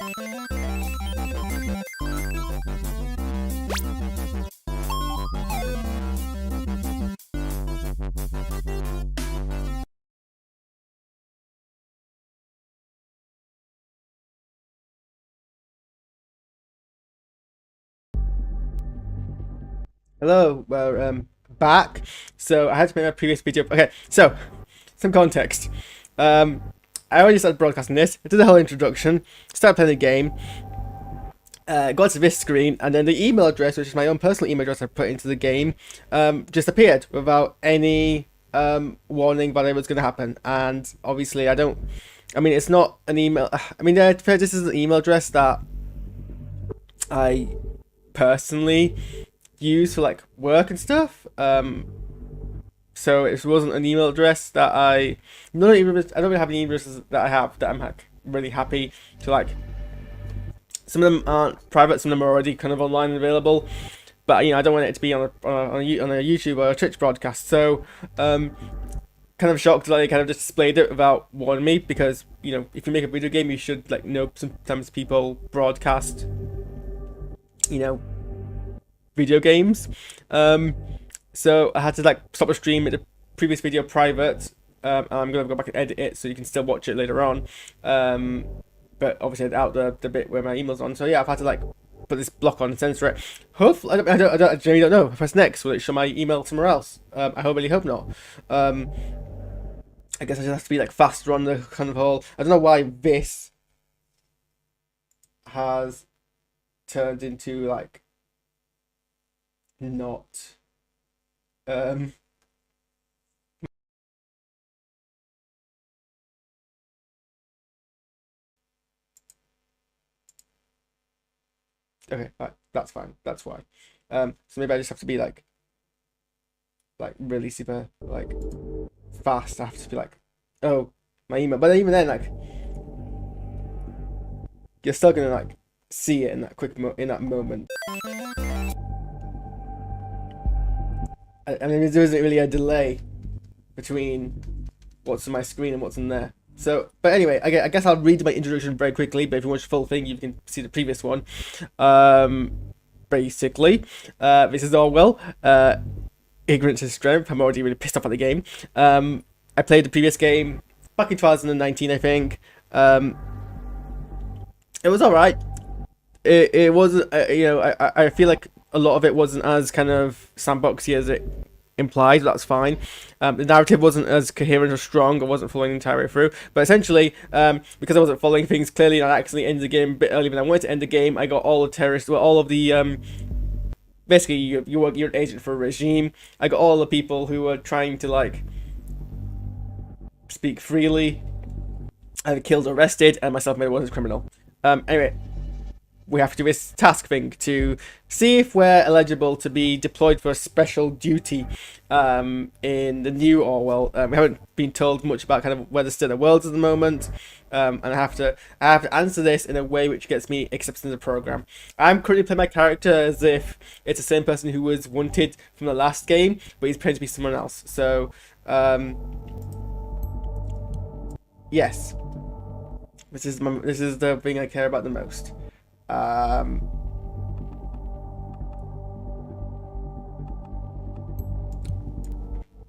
Hello, we're back. So I had to make my previous video. Okay, so some context. Um, I already started broadcasting this. I did the whole introduction, started playing the game, got to this screen, and then the email address, which is my own personal email address I put into the game, just appeared without any warning that it was going to happen. And obviously, I don't. I mean, it's not an email. I mean, this is an email address that I personally use for like work and stuff. So it wasn't an email address that I don't really have any email addresses that I have that I'm like really happy to like. Some of them aren't private, some of them are already kind of online and available. But you know, I don't want it to be on a YouTube or a Twitch broadcast. So kind of shocked that they kind of just displayed it without warning me, because you know, if you make a video game, you should like know sometimes people broadcast, you know, video games. So I had to like stop the stream, make the previous video private. I'm gonna go back and edit it so you can still watch it later on. But obviously edit out the bit where my email's on. So yeah, I've had to like put this block on and censor it. Hopefully, I genuinely don't know. If I press next, will it show my email somewhere else? I really hope not. I guess I just have to be like faster on the kind of whole. I don't know why this has turned into like not okay, right, that's fine, that's why. So maybe I just have to be like really super like fast. I have to be like, oh, my email. But even then, like, you're still gonna like see it in that in that moment. I mean, there isn't really a delay between what's on my screen and what's in there. So, but anyway, I guess I'll read my introduction very quickly. But if you watch the full thing, you can see the previous one. Basically, this is Orwell. Ignorance is strength. I'm already really pissed off at the game. I played the previous game back in 2019, I think. It was alright. It wasn't, you know, I feel like a lot of it wasn't as kind of sandboxy as it implied. That's fine. The narrative wasn't as coherent or strong. I wasn't following the entire way through. But essentially, because I wasn't following things clearly, and I accidentally ended the game a bit earlier than I wanted to end the game, I got all the terrorists, well, all of the basically you're an agent for a regime. I got all the people who were trying to like speak freely. I killed, arrested, and myself made a wanted criminal. Anyway, we have to do this task thing to see if we're eligible to be deployed for a special duty in the new Orwell. We haven't been told much about kind of where the state of the world is at the moment, and I have to answer this in a way which gets me accepted in the program. I'm currently playing my character as if it's the same person who was wanted from the last game, but he's pretending to be someone else. So yes, this is the thing I care about the most.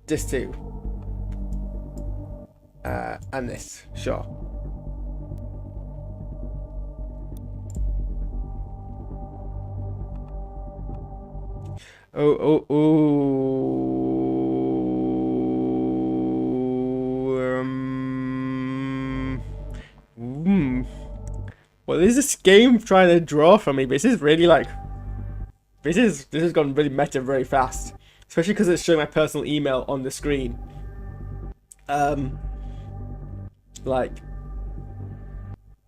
This too. And this, sure. Oh, oh, oh. What is this game trying to draw from me? This is really like, this has gone really meta very fast, especially because it's showing my personal email on the screen. Like,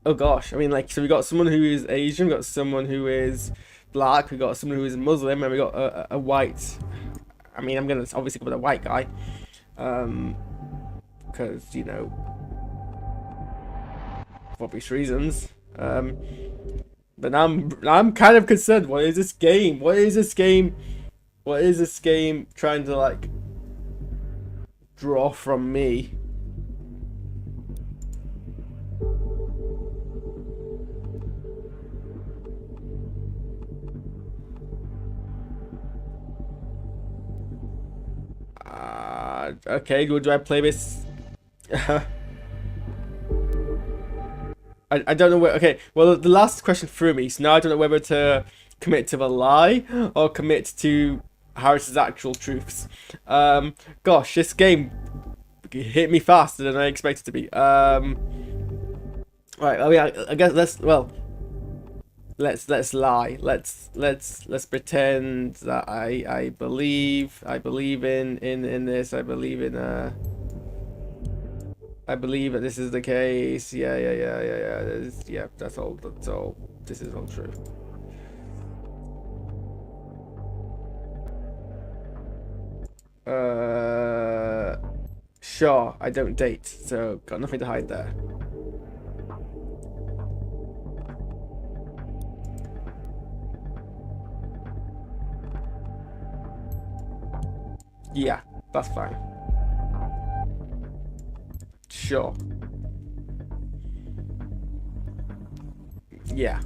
oh gosh, I mean, like, so we got someone who is Asian, we got someone who is black, we got someone who is Muslim, and we got a white. I mean, I'm gonna obviously go with a white guy, because you know, for obvious reasons. But now I'm kind of concerned. What is this game? What is this game? What is this game trying to like draw from me? Okay, do I play this? I don't know where. Okay, well, the last question threw me, so now I don't know whether to commit to the lie or commit to Harris's actual truths. Gosh, this game hit me faster than I expected to be. Right. I mean, I guess let's lie. Let's pretend that I believe in this. I believe that this is the case. Yeah. Yeah, that's all. That's all. This is all true. Sure. I don't date, so got nothing to hide there. Yeah, that's fine. Sure. Yeah.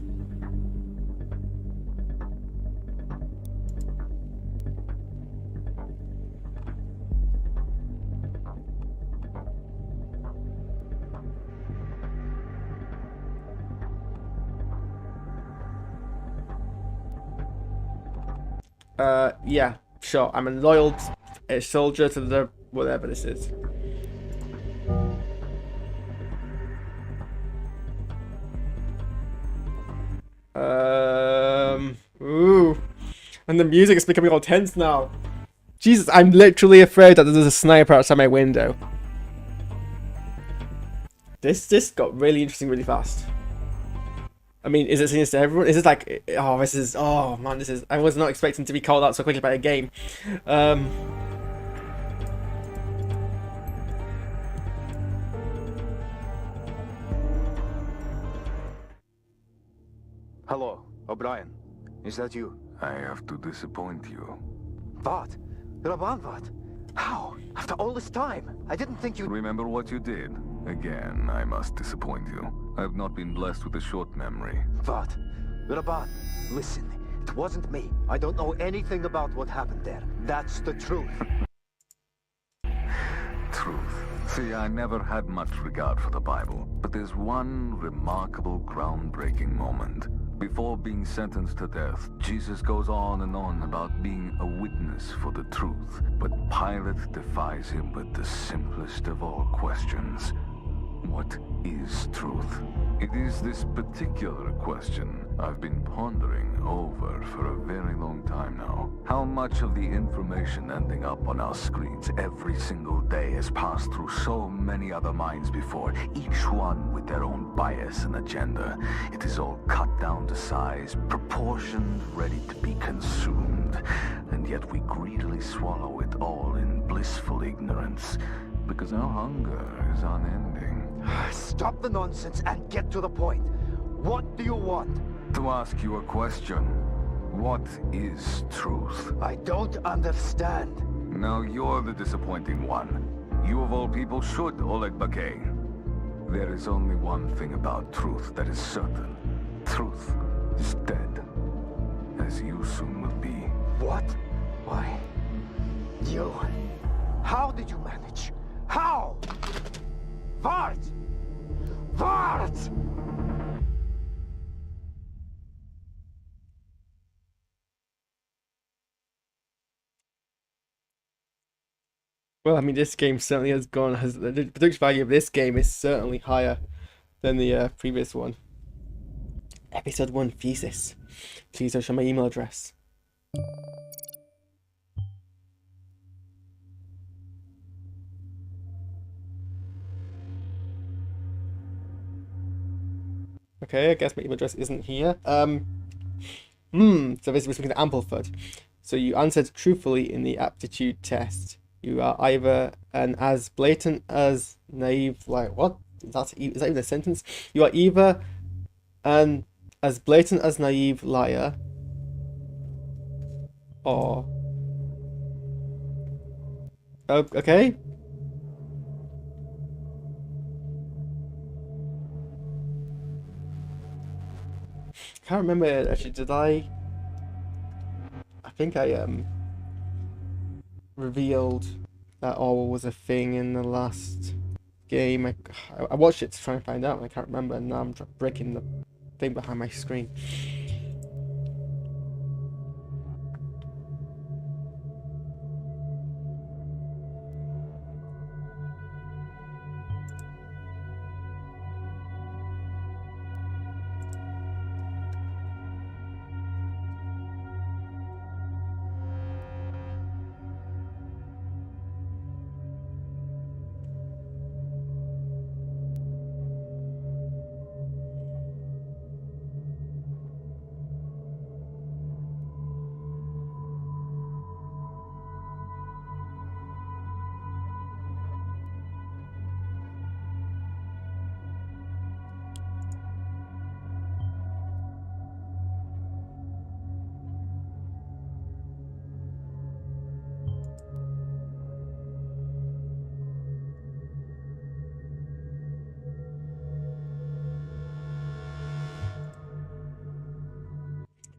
Yeah, sure. I'm a loyal soldier to the whatever this is. Ooh. And the music is becoming all tense now. Jesus, I'm literally afraid that there's a sniper outside my window. This got really interesting really fast. I mean, is it sinister to everyone? Is this like, oh man, I was not expecting to be called out so quickly by a game. Hello, O'Brien. Is that you? I have to disappoint you. What? Raban, what? How? After all this time? I didn't think you'd... Remember what you did? Again, I must disappoint you. I have not been blessed with a short memory. What? Raban, listen. It wasn't me. I don't know anything about what happened there. That's the truth. Truth. See, I never had much regard for the Bible, but there's one remarkable, groundbreaking moment. Before being sentenced to death, Jesus goes on and on about being a witness for the truth. But Pilate defies him with the simplest of all questions. What is truth? It is this particular question I've been pondering over for a very long time now. How much of the information ending up on our screens every single day has passed through so many other minds before, each one with their own bias and agenda. It is all cut down to size, proportioned, ready to be consumed. And yet we greedily swallow it all in blissful ignorance, because our hunger is unending. Stop the nonsense and get to the point. What do you want? To ask you a question. What is truth? I don't understand. Now you're the disappointing one. You of all people should, Oleg Bakay. There is only one thing about truth that is certain. Truth is dead. As you soon will be. What? Why? You? How did you manage? How? Vart! Vart! Well, I mean, this game certainly has the production value of this game is certainly higher than the previous one. Episode 1 thesis. Please don't show my email address. Okay, I guess my email address isn't here. So this was speaking to Ampleford. So you answered truthfully in the aptitude test. You are either an as blatant as naive, like what? Is that even a sentence? You are either an as blatant as naive liar, or oh, okay. Can't remember actually. Did I think I revealed that Orwell was a thing in the last game. I watched it to try and find out, and I can't remember, and now I'm breaking the thing behind my screen.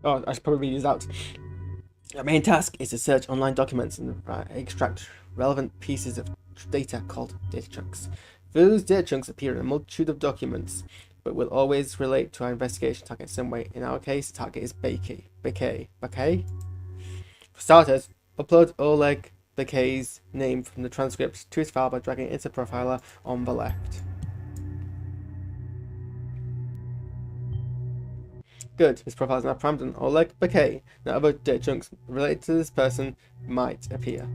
Oh, I should probably read these out. Our main task is to search online documents and extract relevant pieces of data called data chunks. Those data chunks appear in a multitude of documents, but will always relate to our investigation target in some way. In our case, the target is Bakay. For starters, upload Oleg Bakay's name from the transcript to his file by dragging it into Profiler on the left. Good, his profile is now primed on Oleg Bakay. Now other data chunks related to this person might appear.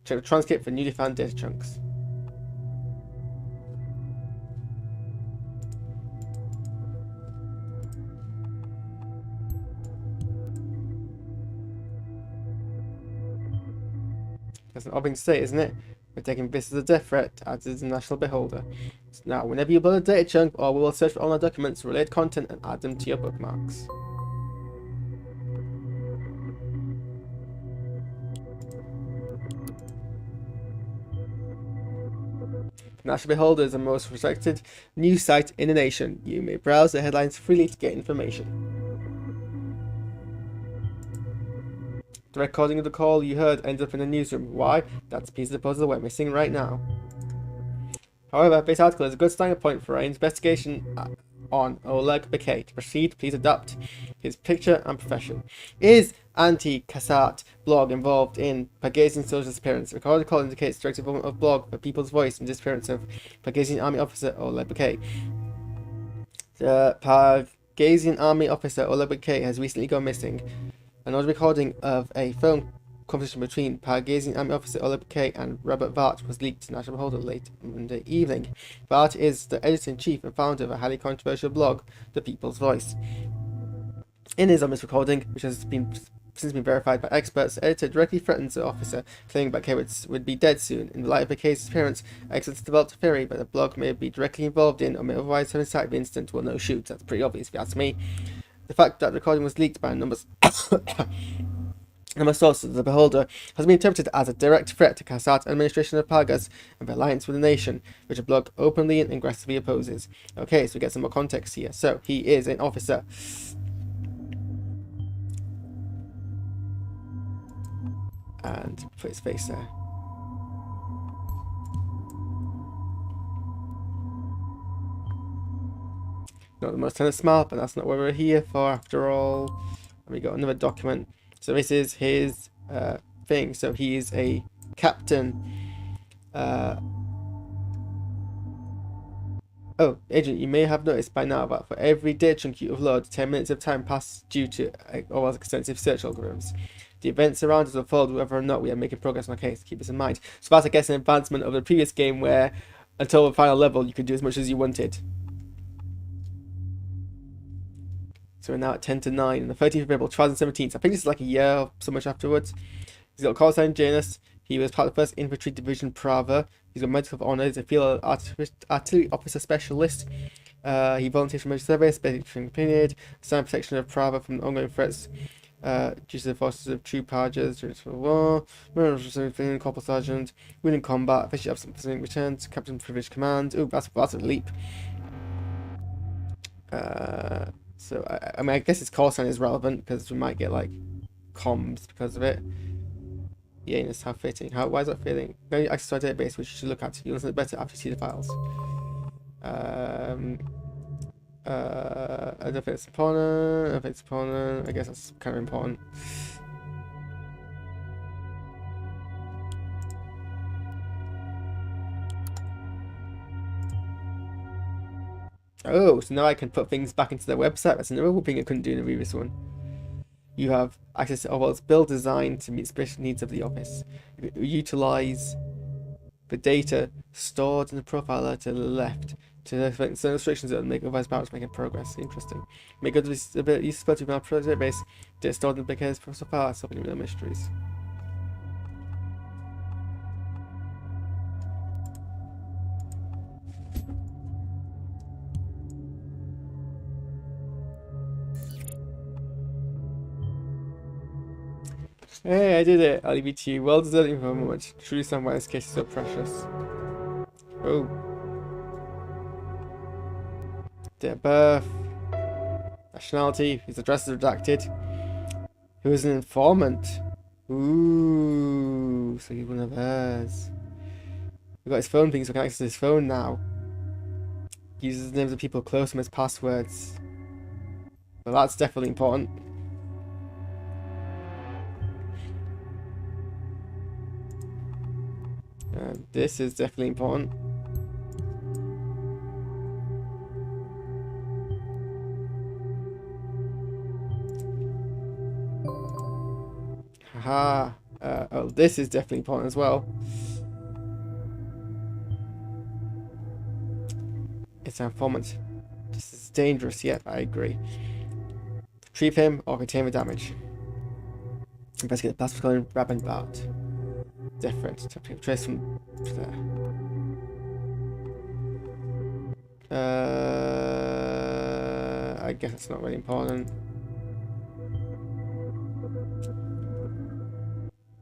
Check the transcript for newly found data chunks. That's an odd thing to say, isn't it? We're taking this as a death threat, as is the National Beholder. So now, whenever you upload a data chunk, or we will search for online documents, related content, and add them to your bookmarks. National Beholder is the most respected news site in the nation. You may browse the headlines freely to get information. The recording of the call you heard ended up in the newsroom. Why? That's a piece of the puzzle we're missing right now. However, this article is a good starting point for our investigation on Oleg Bakay. To proceed, please adapt his picture and profession. Is anti-Kassat blog involved in Pagazian's social disappearance? The recorded call indicates direct involvement of blog for People's Voice in the disappearance of Pagazian Army officer Oleg Bakay. The Pagazian Army officer Oleg Bakay has recently gone missing. An audio recording of a phone conversation between Pagazian Army officer Oleg Bakay and Robert Vart was leaked to National Beholder late Monday evening. Vart is the editor-in-chief and founder of a highly controversial blog, The People's Voice. In his on this recording, which has since been verified by experts, the editor directly threatens the officer, claiming Bakay would be dead soon. In the light of Bakay's disappearance, experts developed a theory that the blog may be directly involved in or may otherwise have incited the incident. Well, no shoot, that's pretty obvious if you ask me. The fact that the recording was leaked by a number sources of the Beholder has been interpreted as a direct threat to Kassat administration of Pagas and the alliance with the nation, which the blog openly and aggressively opposes. Okay, so we get some more context here. So, he is an officer. And put his face there. Not the most kind of smart, but that's not what we're here for after all. And we got another document. So this is his thing. So he is a captain. Oh, agent, you may have noticed by now that for every data chunk you upload, 10 minutes of time pass due to Orwell's extensive search algorithms. The events around us unfold whether or not we are making progress on our case. Keep this in mind. So that's, I guess, an advancement of the previous game where until the final level you could do as much as you wanted. So we're now at 10 to 9 on the 13th of April 2017. So I think this is like a year or so much afterwards. He's got a call sign Janus. He was part of the 1st Infantry Division Prava. He's got Medal of Honor. He's a field artillery officer specialist. He volunteered for military service, basic period, assigned protection of Prava from ongoing threats due to the forces of true Pagas during the war. Corporal Sergeant, winning combat, officially absent returns, Captain Privileged Command. Ooh, that's a leap. So, I mean, I guess his call sign is relevant because we might get, like, comms because of it. Yanus, how fitting. Why is that fitting? Going access to our database, which you should look at. You'll understand it better after you see the files. I don't think it's important. I don't think it's important. I guess that's kind of important. Oh, so now I can put things back into their website. That's another thing I couldn't do in the previous one. You have access to Orwell's build design to meet special needs of the office. You utilize the data stored in the profiler to the left to affect certain restrictions that will make otherwise balance making progress. Interesting. Make good use of usability of our database. Data stored in the because so far, solving no mysteries. Hey, I did it. I'll leave it to you. Well deserving for a moment. Truly some why this case is so precious. Oh. Date of birth. Nationality. His address is redacted. Who is an informant? Ooh. So he's one of hers. We've got his phone thing, so I can access his phone now. Uses the names of people close to him as passwords. Well, that's definitely important. This is definitely important. Haha. Oh, this is definitely important as well. It's an informant. This is dangerous, yet I agree. Retrieve him or contain the damage. Investigate the plastic color Rab and Bart. Different. To trace from there. I guess it's not really important.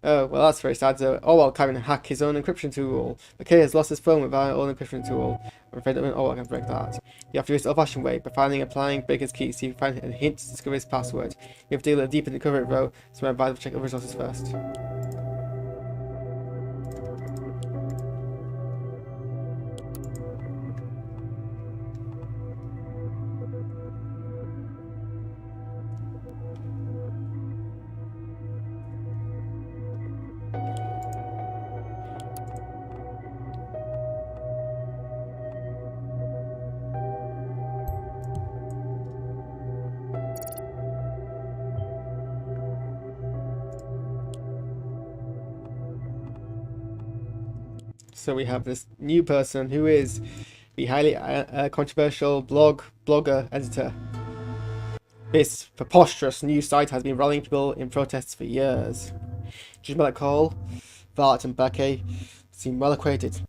Oh, well, that's very sad. So, Orwell can't hack his own encryption tool. McKay has lost his phone without an own encryption tool. I'm afraid that Orwell can break that. You have to use the old-fashioned way, by finding and applying Baker's key, so you can find a hint to discover his password. You have to dig deep in the cover row, so I advise to check other resources first. So we have this new person who is the highly controversial blogger editor. This preposterous new site has been rallying people in protests for years. Judging by that call, Bart and Becky seem well acquainted.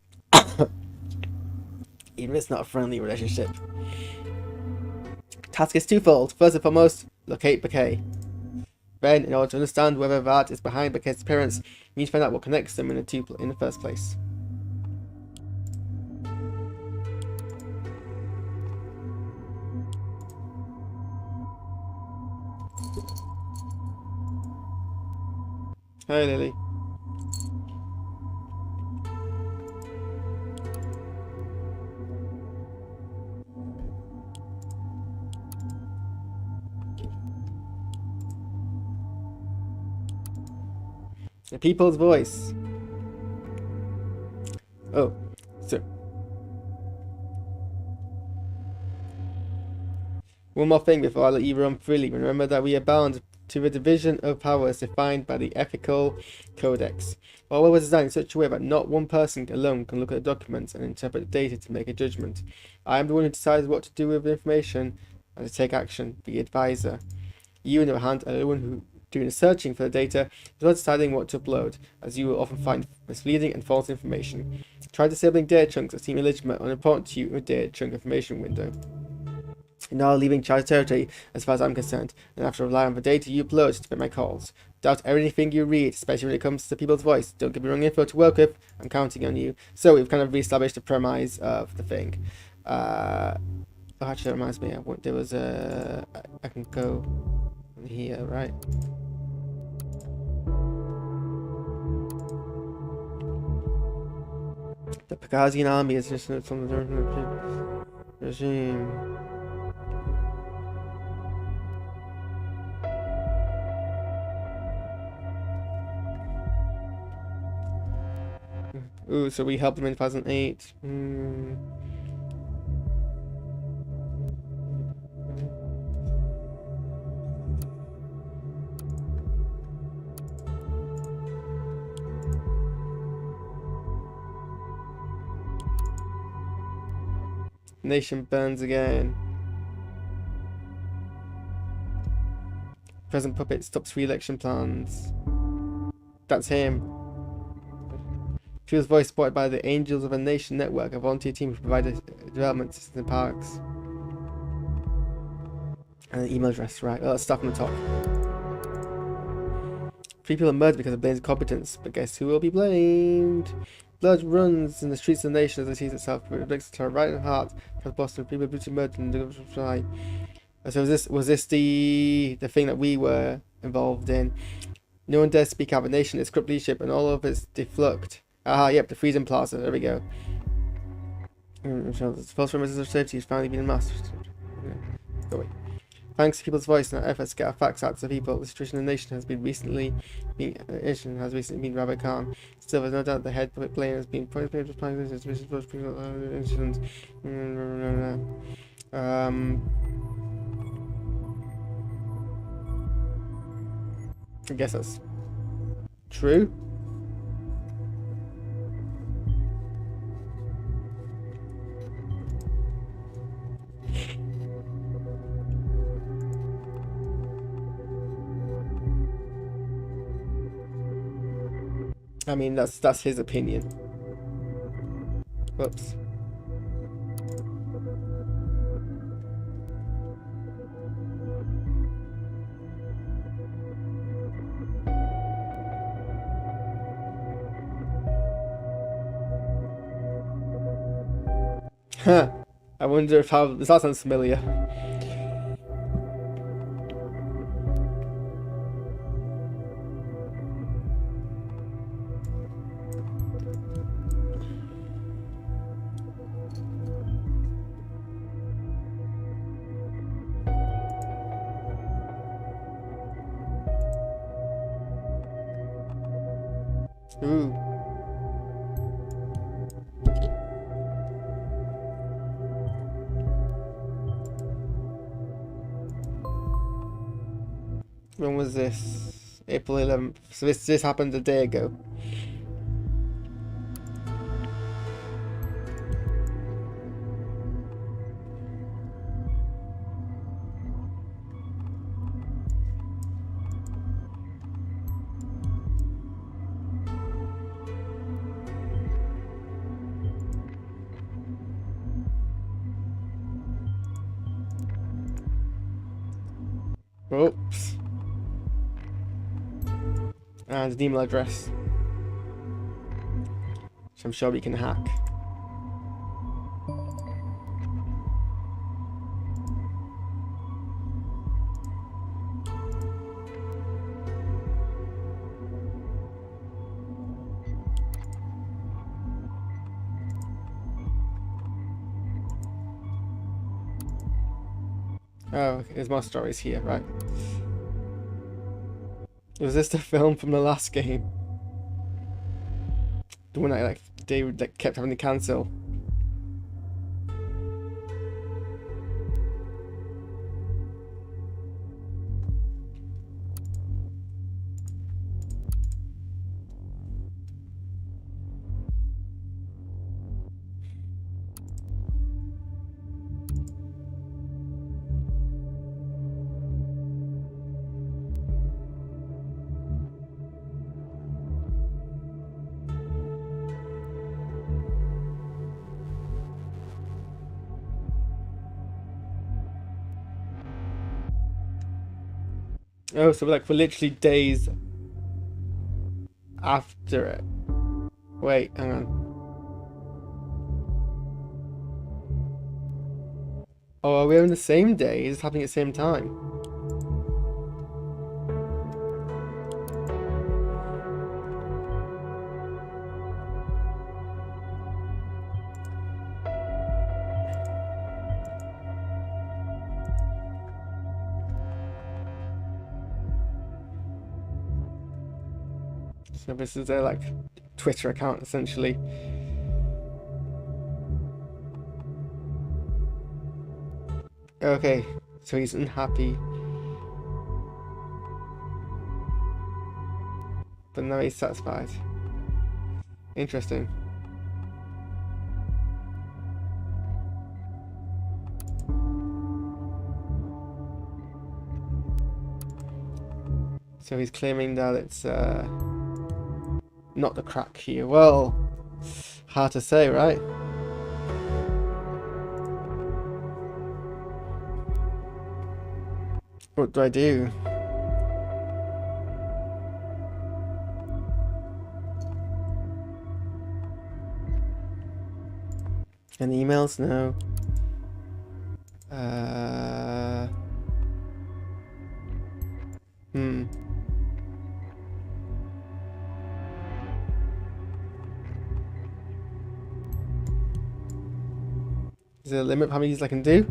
Even if it's not a friendly relationship. Task is twofold. First and foremost, locate Becky. Then, in order to understand whether Bart is behind Becky's appearance, you need to find out what connects them in the first place. Hi, Lily. The people's voice. Oh, so one more thing before I let you run freely. Remember that we are bound to the division of powers defined by the ethical codex. Orwell was designed in such a way that not one person alone can look at the documents and interpret the data to make a judgment. I am the one who decides what to do with the information and to take action, the advisor. You, on the other hand, are the one who doing the searching for the data, as well as deciding what to upload, as you will often find misleading and false information. Try disabling data chunks that seem illegitimate or unimportant to you in a data chunk information window. You're now leaving charged territory as far as I'm concerned, and I have to rely on the data you upload to make my calls. Doubt everything you read, especially when it comes to people's voice. Don't give me wrong info to work with. I'm counting on you. So we've kind of re-established the premise of the thing. Oh, actually, that reminds me. There was a... I can go here, right? The Pegazian army is just some regime. Ooh, so we helped them in 2008. Nation burns again. President Puppet stops re-election plans. That's him. She was voiced spotted by the Angels of a Nation network, a volunteer team who provided development assistance in parks. And an email address, right? Well, let's start from the top. 3 people are murdered because of Blaine's incompetence, but guess who will be blamed? Blood runs in the streets of the nation as it sees itself, but it breaks to her right in the heart. South Boston, people brutally murdered and the So was this the thing that we were involved in? No one dares speak out. The nation is corrupt leadership and all of it's defluct. Ah, yep, the Freedom Plaza. There we go. False promises of safety has finally been unmasked. Go away. Thanks to people's voice and our efforts to get our facts out to the people, the situation in the nation has recently been rather calm. Still, there's no doubt the head public blame has been pointed to incidents. I guess that's true. I mean, that's his opinion. Whoops. Huh. I wonder if how this all sounds familiar. Ooh. When was this? April 11th. So this happened a day ago. Oops. And an email address, which I'm sure we can hack. Oh, there's more stories here, right? Was this the film from the last game? The one that they kept having to cancel. Oh, so we're literally days after it. Wait, hang on. Oh, are we on the same day? Is it happening at the same time? So this is their like Twitter account essentially. Okay, so he's unhappy. But now he's satisfied. Interesting. So he's claiming that it's not the crack here. Well, hard to say, right? What do I do? Any emails? No. Is there a limit of how many I can do?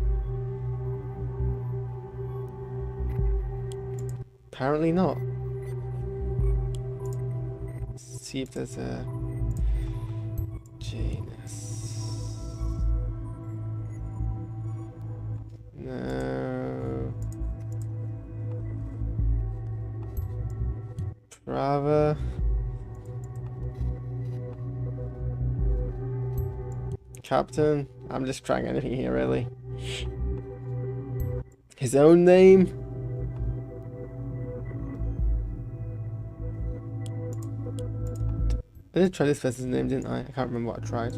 Apparently not. Let's see if there's a Janus. No. Brava. Captain. I'm just trying anything here, really. His own name? I did try this person's name, didn't I? I can't remember what I tried.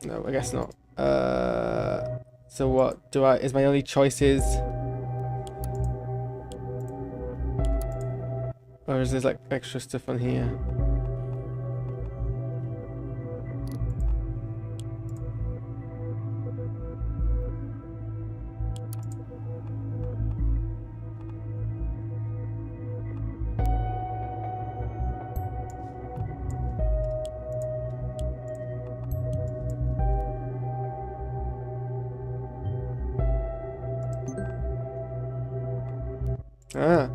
No, I guess not. So what do I... Is my only choices... Or is there like extra stuff on here? Ah.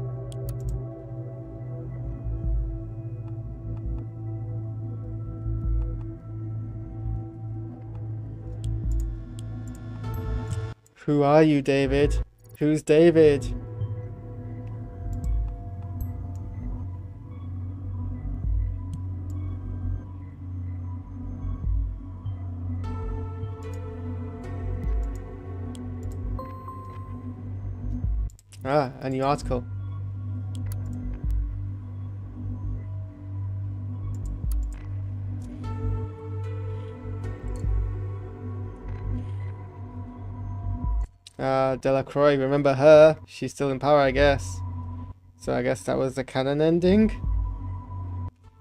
Who are you, David? Who's David? Ah, a new article. Delacroix, remember her? She's still in power, I guess. So I guess that was the canon ending?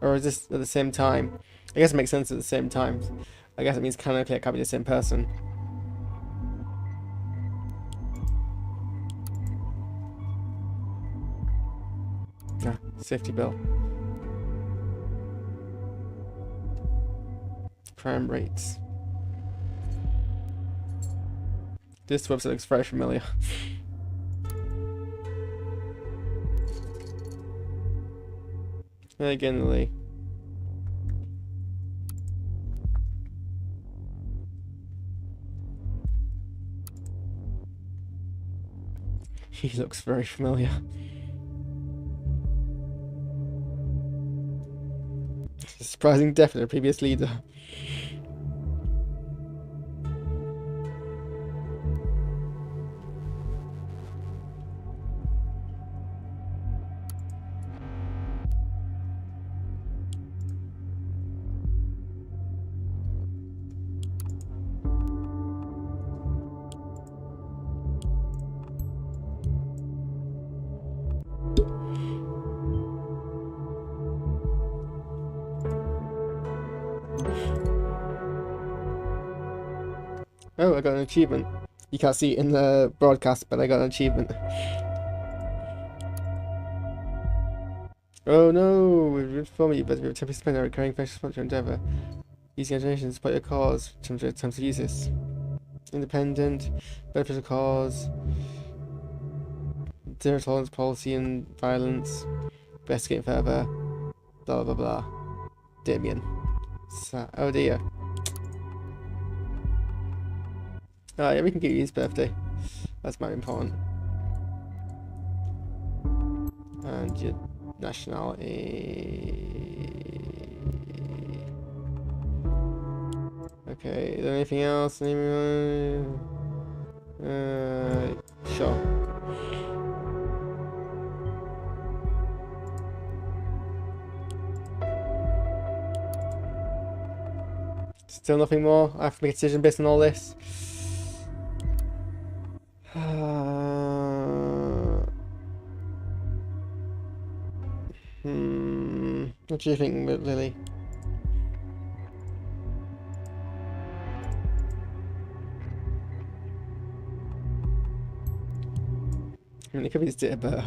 Or is this at the same time? I guess it makes sense at the same time. I guess it means canonically it can't be the same person. Ah, safety bill. Crime rates. This website looks very familiar. And again, Lee. He looks very familiar. Surprising death of the previous leader. Oh, I got an achievement. You can't see it in the broadcast, but I got an achievement. Oh no, we've informed you, but we've attempted to spend a recurring financial sponsor endeavor. Using education to support your cause. Time to use this. Independent, beneficial cause. zero tolerance policy and violence. Investigating further. Blah blah blah. Damien. Oh dear. Oh yeah, we can give you his birthday. That's more important. And your nationality. Okay, is there anything else? Sure. Still nothing more? I have to make a decision based on all this. What do you think, Lily? I mean, it could be his date of birth.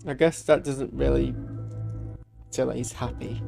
I guess that doesn't really say that he's happy.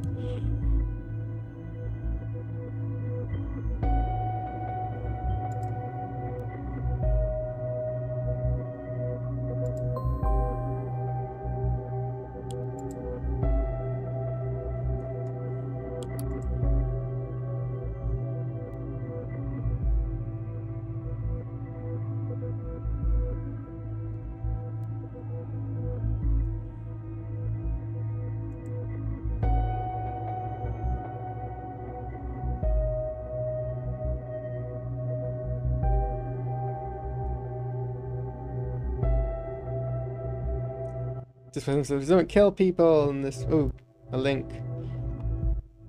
This person says, don't kill people, and this, ooh, a link.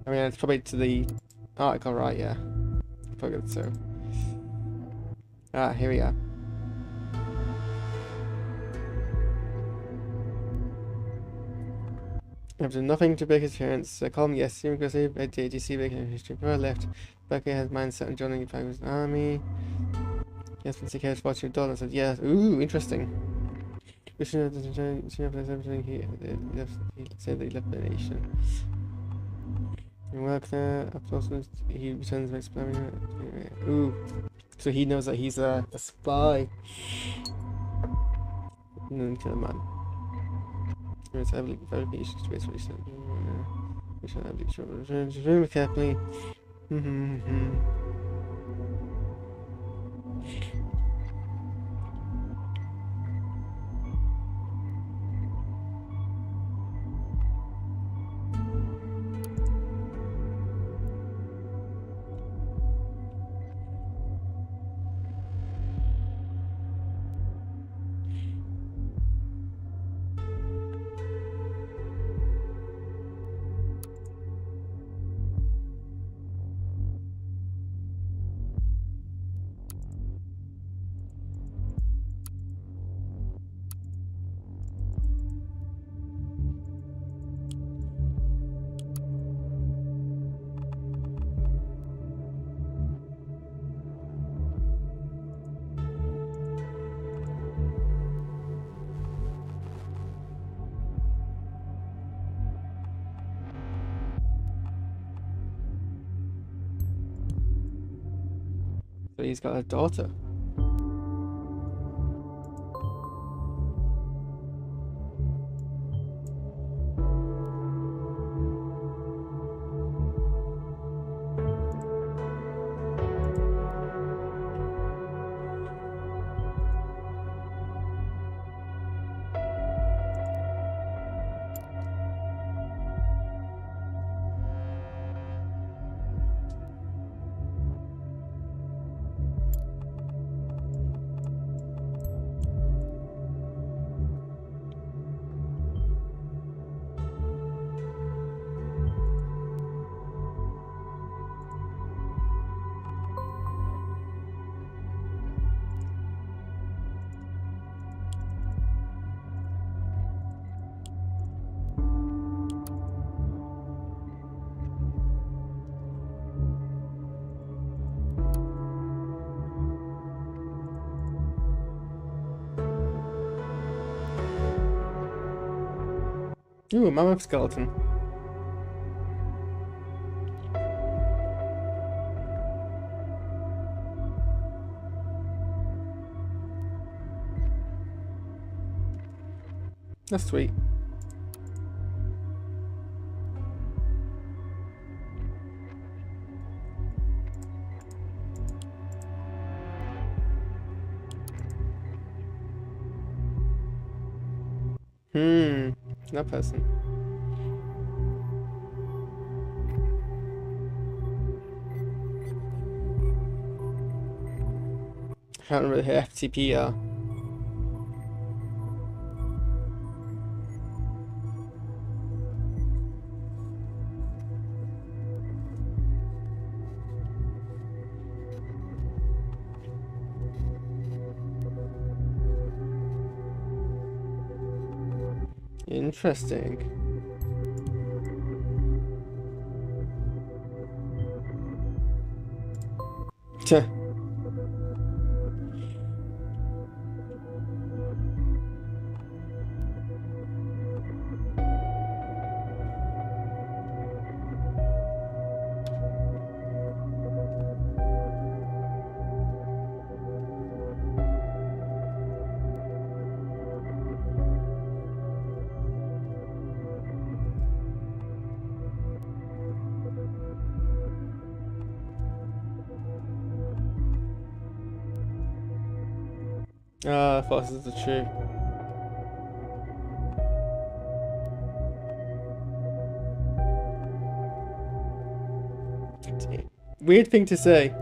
I mean, it's probably to the article, right? Yeah. Probably so. Ah, here we are. I've done nothing to break his parents. Call him yes, because I did. You see, breaking history. Before I left, Becca has mindset on joining the Packers army. Yes, been secure to watch your daughter. I said, yes. Ooh, interesting. We should have everything he said that he left the nation. He worked there. He returns next plan. Ooh. So he knows that he's a spy. And then kill a man. It's heavily space for said. We should have these children. Very carefully. So he's got a daughter. Ooh, a mammoth skeleton. That's sweet. That person. I can't remember who FTP are. Interesting. Tch. Ah, forces are true. Weird thing to say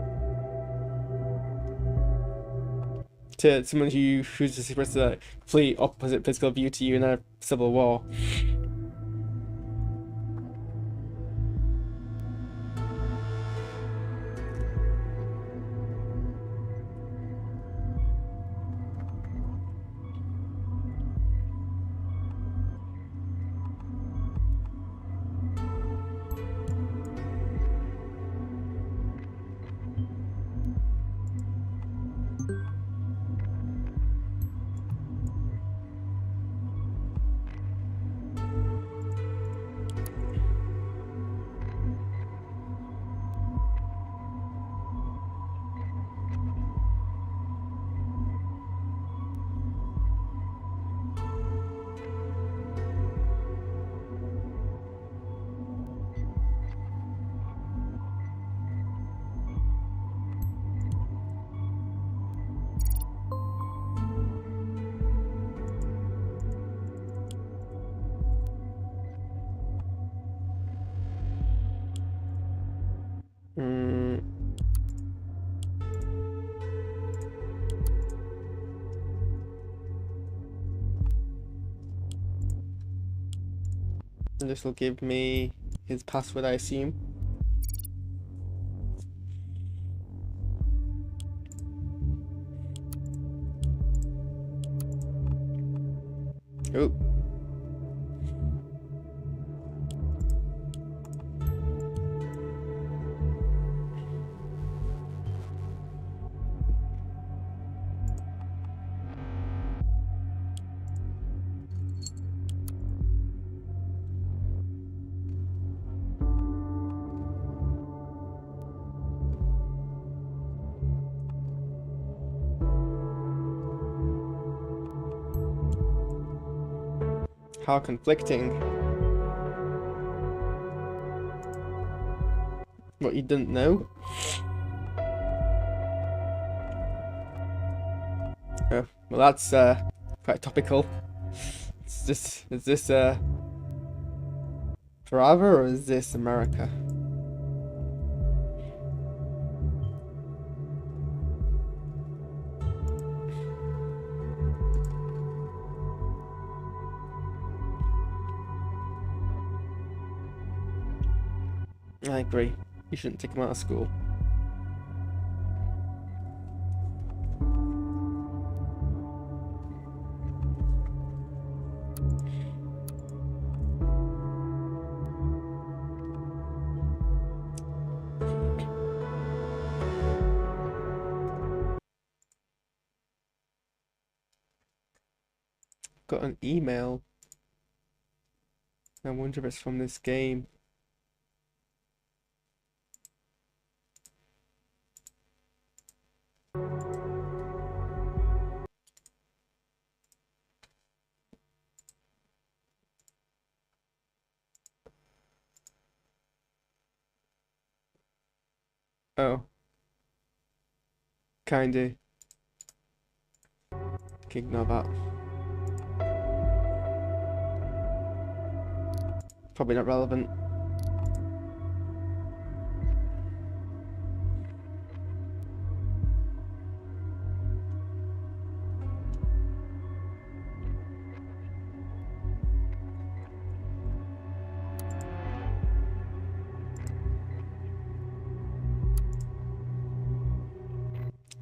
to someone who's expressed a complete opposite political view to you in a civil war. Mm. And this will give me his password, I assume. Oh. How conflicting. What you didn't know? Oh, well that's quite topical. Is this Java or is this America? I agree. You shouldn't take him out of school. Got an email. I wonder if it's from this game. Oh. Kinda. Okay, ignore that. Probably not relevant.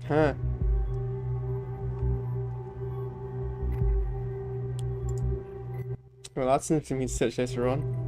Huh. Well, that's something we can search later on.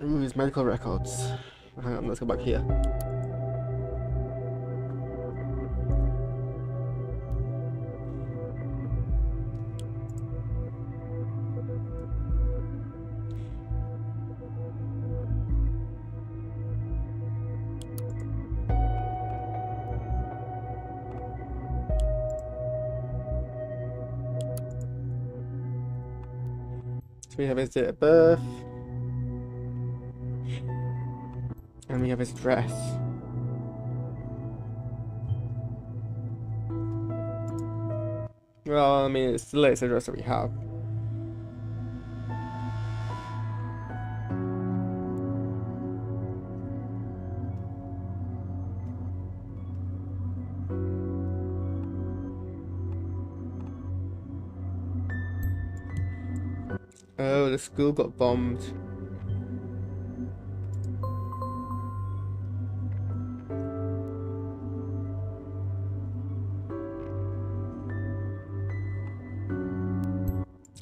Ooh, his medical records. Hang on, let's go back here. So we have his date of birth. And we have his address. Well, I mean, it's the latest address that we have. Oh, the school got bombed.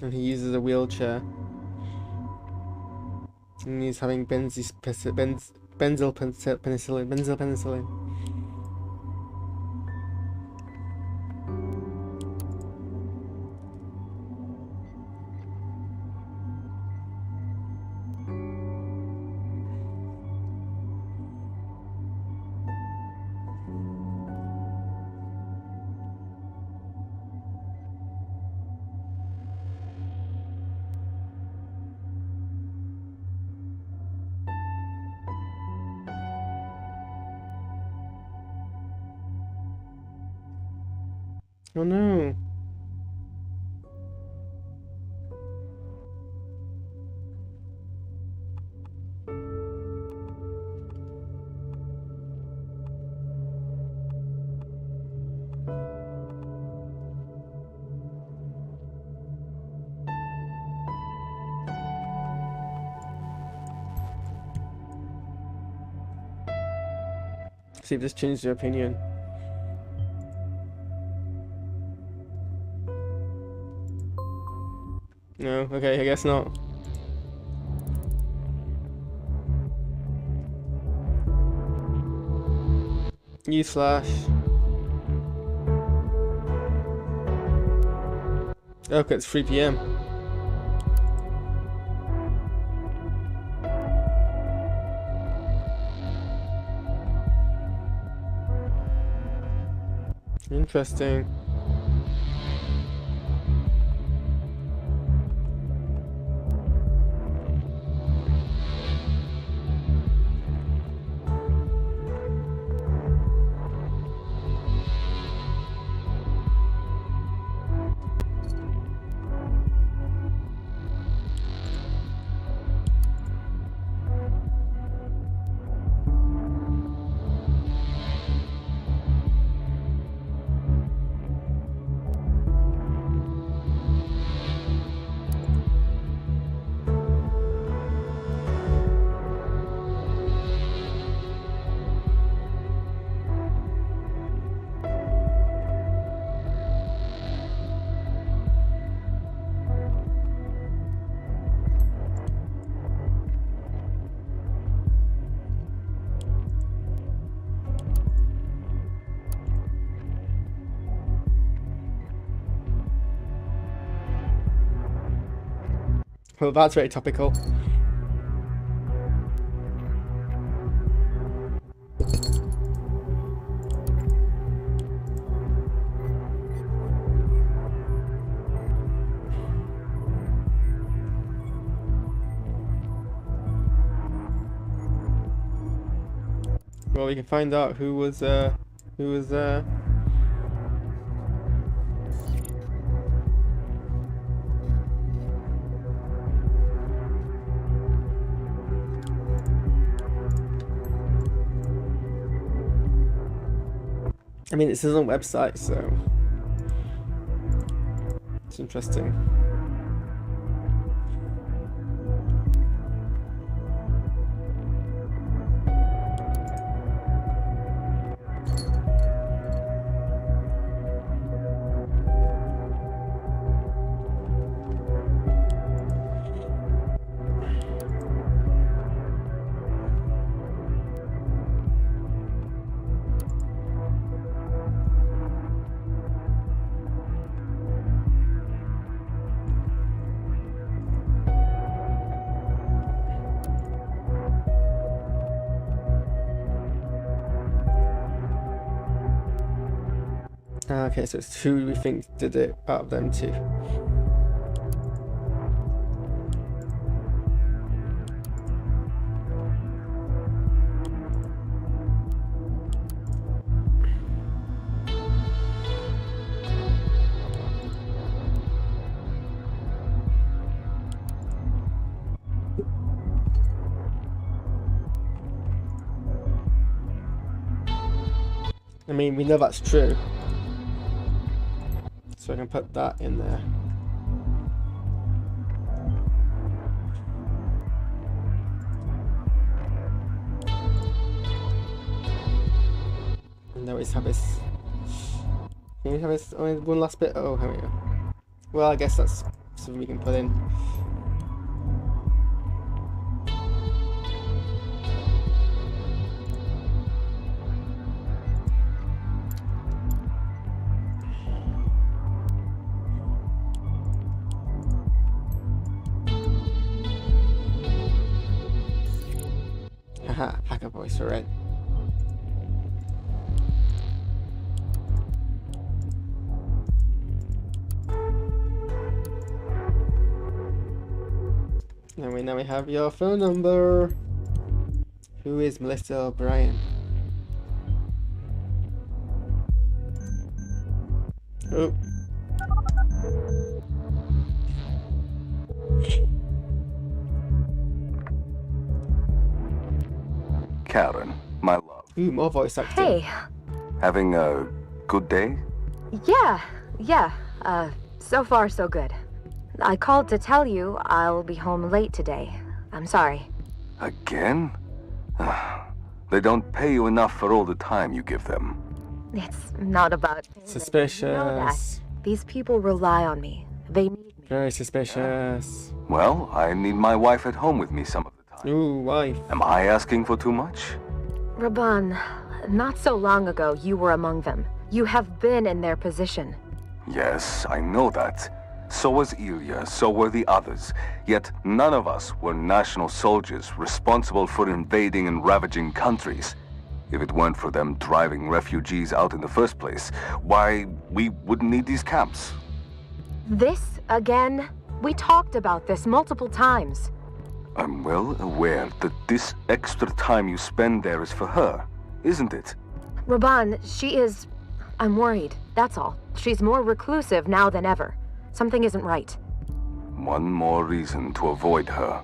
And he uses a wheelchair. And he's having benzyl penicillin. Oh no. See if this changed your opinion. No, okay, I guess not. Newsflash. Okay, it's 3 PM. Interesting. Well, that's very topical. Well, we can find out who was there. I mean, it's his own website, so it's interesting. Okay, so it's who we think did it out of them two. I mean, we know that's true. So I can put that in there. And now we have this. Can we have this only one last bit? Oh, here we go. Well, I guess that's something we can put in. Haha, hacker voice, alright. And now we have your phone number. Who is Melissa O'Brien? Oh. Karen, my love. Ooh, more voice acting. Hey. Having a good day? Yeah. So far so good. I called to tell you I'll be home late today. I'm sorry. Again? They don't pay you enough for all the time you give them. It's not about payment. Suspicious. You know that. These people rely on me. They need me. Very suspicious. Well, I need my wife at home with me some of the time. Ooh, wife. Am I asking for too much? Raban, not so long ago you were among them. You have been in their position. Yes, I know that. So was Ilya, so were the others. Yet none of us were national soldiers responsible for invading and ravaging countries. If it weren't for them driving refugees out in the first place, why, we wouldn't need these camps. This again? We talked about this multiple times. I'm well aware that this extra time you spend there is for her, isn't it? Raban, she is... I'm worried, that's all. She's more reclusive now than ever. Something isn't right. One more reason to avoid her.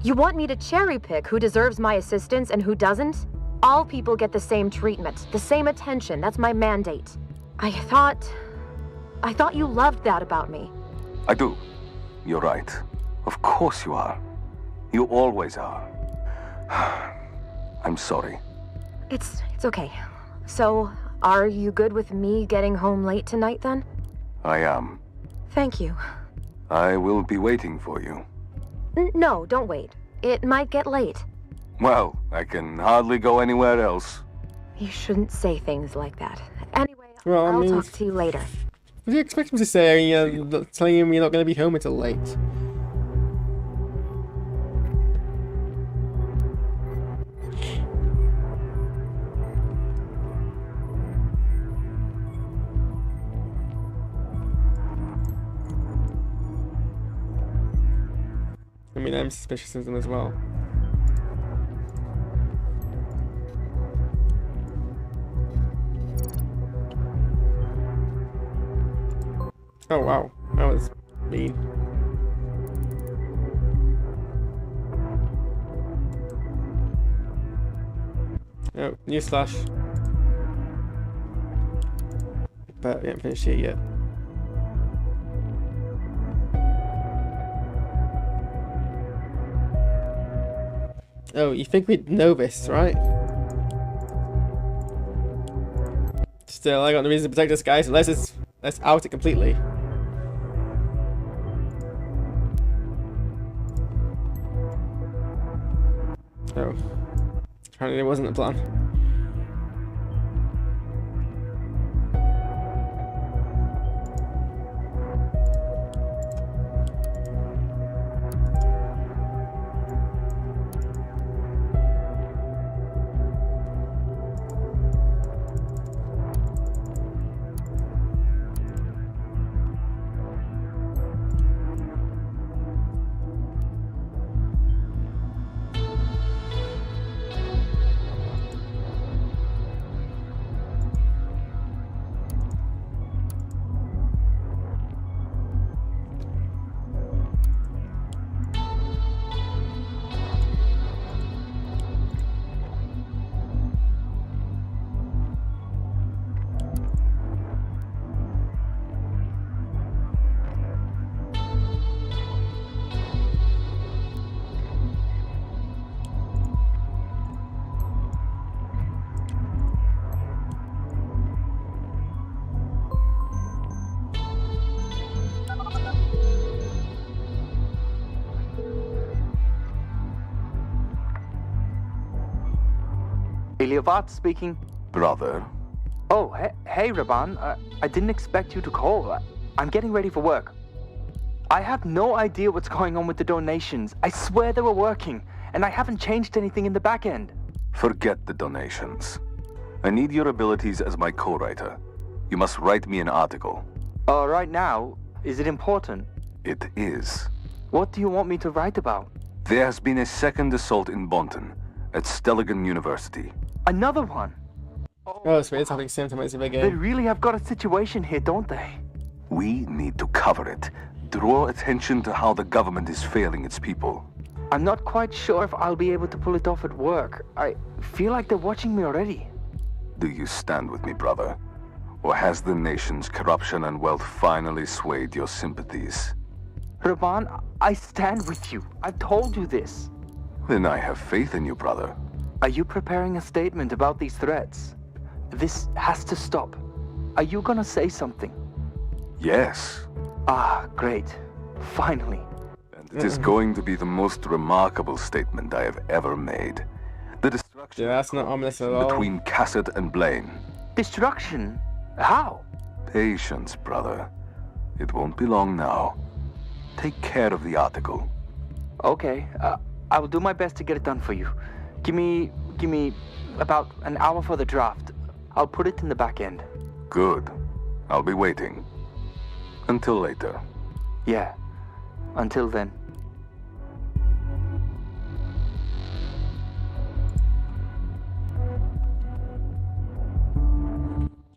You want me to cherry pick who deserves my assistance and who doesn't? All people get the same treatment, the same attention. That's my mandate. I thought you loved that about me. I do. You're right. Of course you are. You always are. I'm sorry. It's okay. So, are you good with me getting home late tonight then? I am. Thank you. I will be waiting for you. No, don't wait. It might get late. Well, I can hardly go anywhere else. You shouldn't say things like that. Anyway, Well, I I'll mean, talk to you later. What do you expect him to say? Telling him you're not going to be home until late. mean, I'm suspicious of them as well. Oh wow, that was mean. Oh, newsflash. But we haven't finished here yet. Oh, you think we'd know this, right? Still, I got no reason to protect this guy, so let's out it completely. Oh. Apparently there wasn't a plan. Iliovat speaking. Brother, Oh, hey, Raban. I didn't expect you to call. I'm getting ready for work. I have no idea what's going on with the donations. I swear they were working, and I haven't changed anything in the back end. forget the donations. I need your abilities as my co-writer. You must write me an article. Right now, is it important? It is. What do you want me to write about? There has been a second assault in Bonton, at Stelligan University. Another one? Oh, so it's happening same time as the big They game. really have got a situation here, don't they? We need to cover it. Draw attention to how the government is failing its people. I'm not quite sure if I'll be able to pull it off at work. I feel like they're watching me already. Do you stand with me, brother? Or has the nation's corruption and wealth finally swayed your sympathies? Raban, I stand with you. I've told you this. Then I have faith in you, brother. Are you preparing a statement about these threats? This has to stop. Are you gonna say something? Yes. Ah, great. Finally. And it is going to be the most remarkable statement I have ever made. The destruction Yeah, that's not ominous at all. between Cassett and Blaine. Destruction? How? Patience, brother. It won't be long now. Take care of the article. Okay, I will do my best to get it done for you. Give me about an hour for the draft. I'll put it in the back end. Good. I'll be waiting. Until later. Yeah. Until then.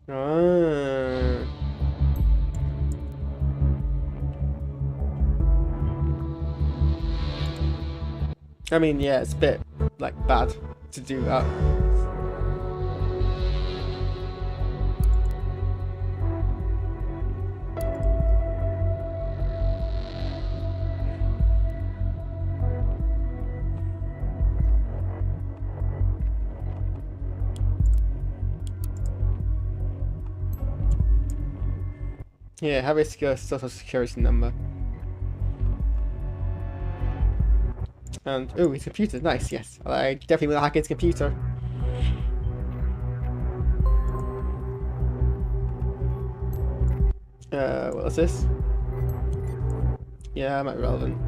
Ah. I mean, yeah, it's a bit, like, bad to do that. Yeah, have a social security number. And, oh, his computer, nice, yes. I definitely will hack his computer. What is this? Yeah, might be relevant.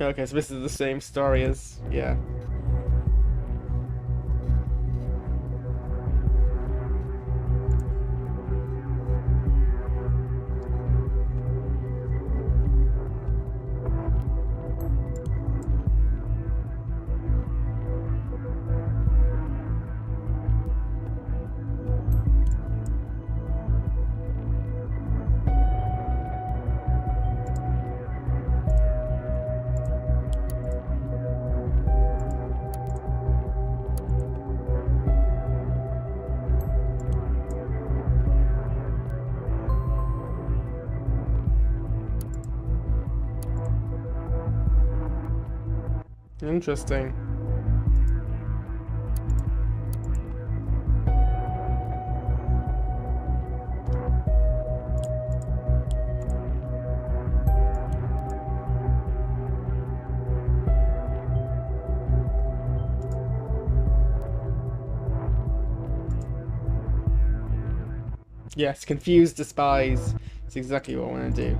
Okay, so this is the same story as, yeah. Interesting. Yes, confuse, despise. It's exactly what I want to do.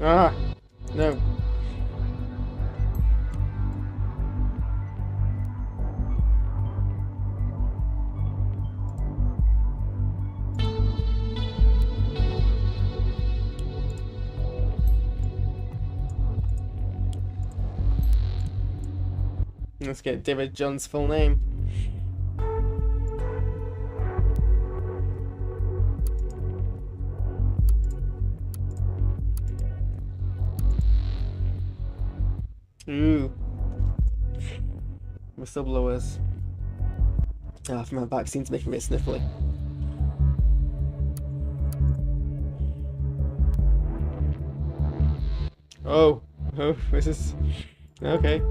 Ah, no. Let's get David John's full name. Ooh. Whistleblowers. Ah, from my vaccine's making me sniffly. Oh, this is okay.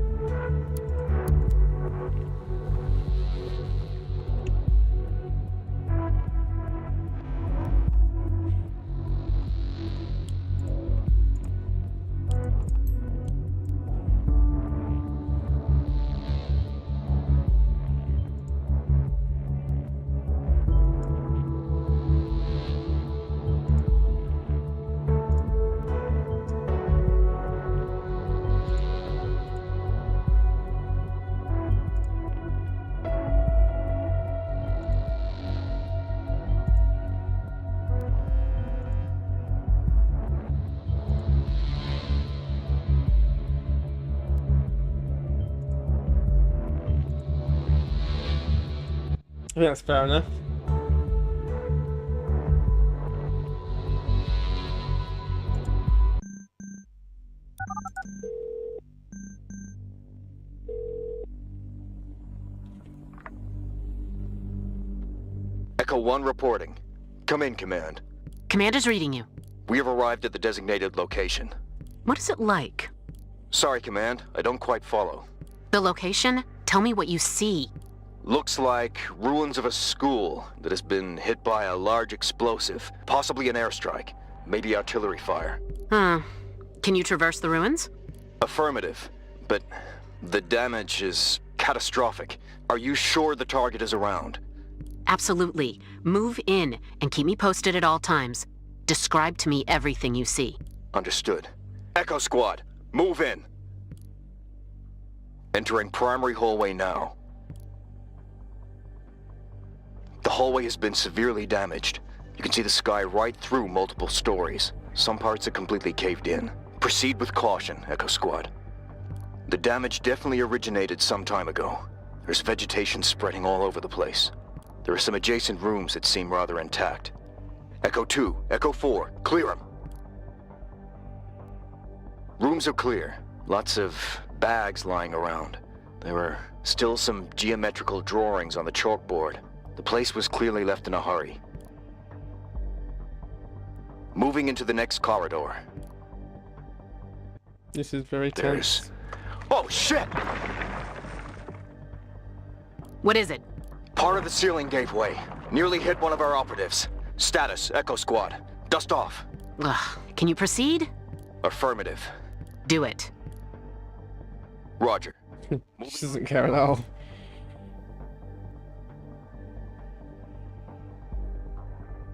I think that's fair enough. Echo 1 reporting. Come in, Command. Commander's reading you. We have arrived at the designated location. What is it like? Sorry, Command. I don't quite follow. The location? Tell me what you see. Looks like ruins of a school that has been hit by a large explosive. Possibly an airstrike. Maybe artillery fire. Can you traverse the ruins? Affirmative. But the damage is catastrophic. Are you sure the target is around? Absolutely. Move in and keep me posted at all times. Describe to me everything you see. Understood. Echo Squad, move in. Entering primary hallway now. The hallway has been severely damaged. You can see the sky right through multiple stories. Some parts are completely caved in. Proceed with caution, Echo Squad. The damage definitely originated some time ago. There's vegetation spreading all over the place. There are some adjacent rooms that seem rather intact. Echo 2, Echo 4, clear them. Rooms are clear. Lots of bags lying around. There are still some geometrical drawings on the chalkboard. The place was clearly left in a hurry. Moving into the next corridor. This is very tense. Oh, shit! What is it? Part of the ceiling gave way. Nearly hit one of our operatives. Status, Echo Squad. Dust off. Ugh. Can you proceed? Affirmative. Do it. Roger. She doesn't care at all.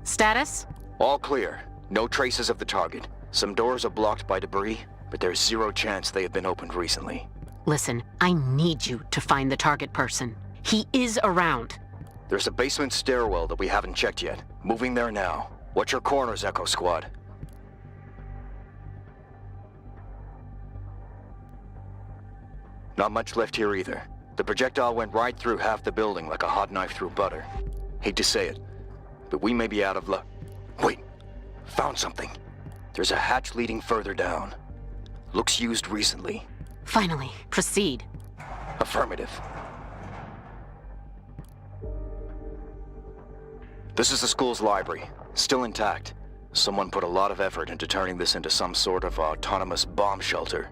Status? All clear. No traces of the target. Some doors are blocked by debris, but there's zero chance they have been opened recently. Listen, I need you to find the target person. He is around. There's a basement stairwell that we haven't checked yet. Moving there now. Watch your corners, Echo Squad. Not much left here either. The projectile went right through half the building like a hot knife through butter. Hate to say it, but we may be out of luck. Wait, found something. There's a hatch leading further down. Looks used recently. Finally, proceed. Affirmative. This is the school's library, still intact. Someone put a lot of effort into turning this into some sort of autonomous bomb shelter.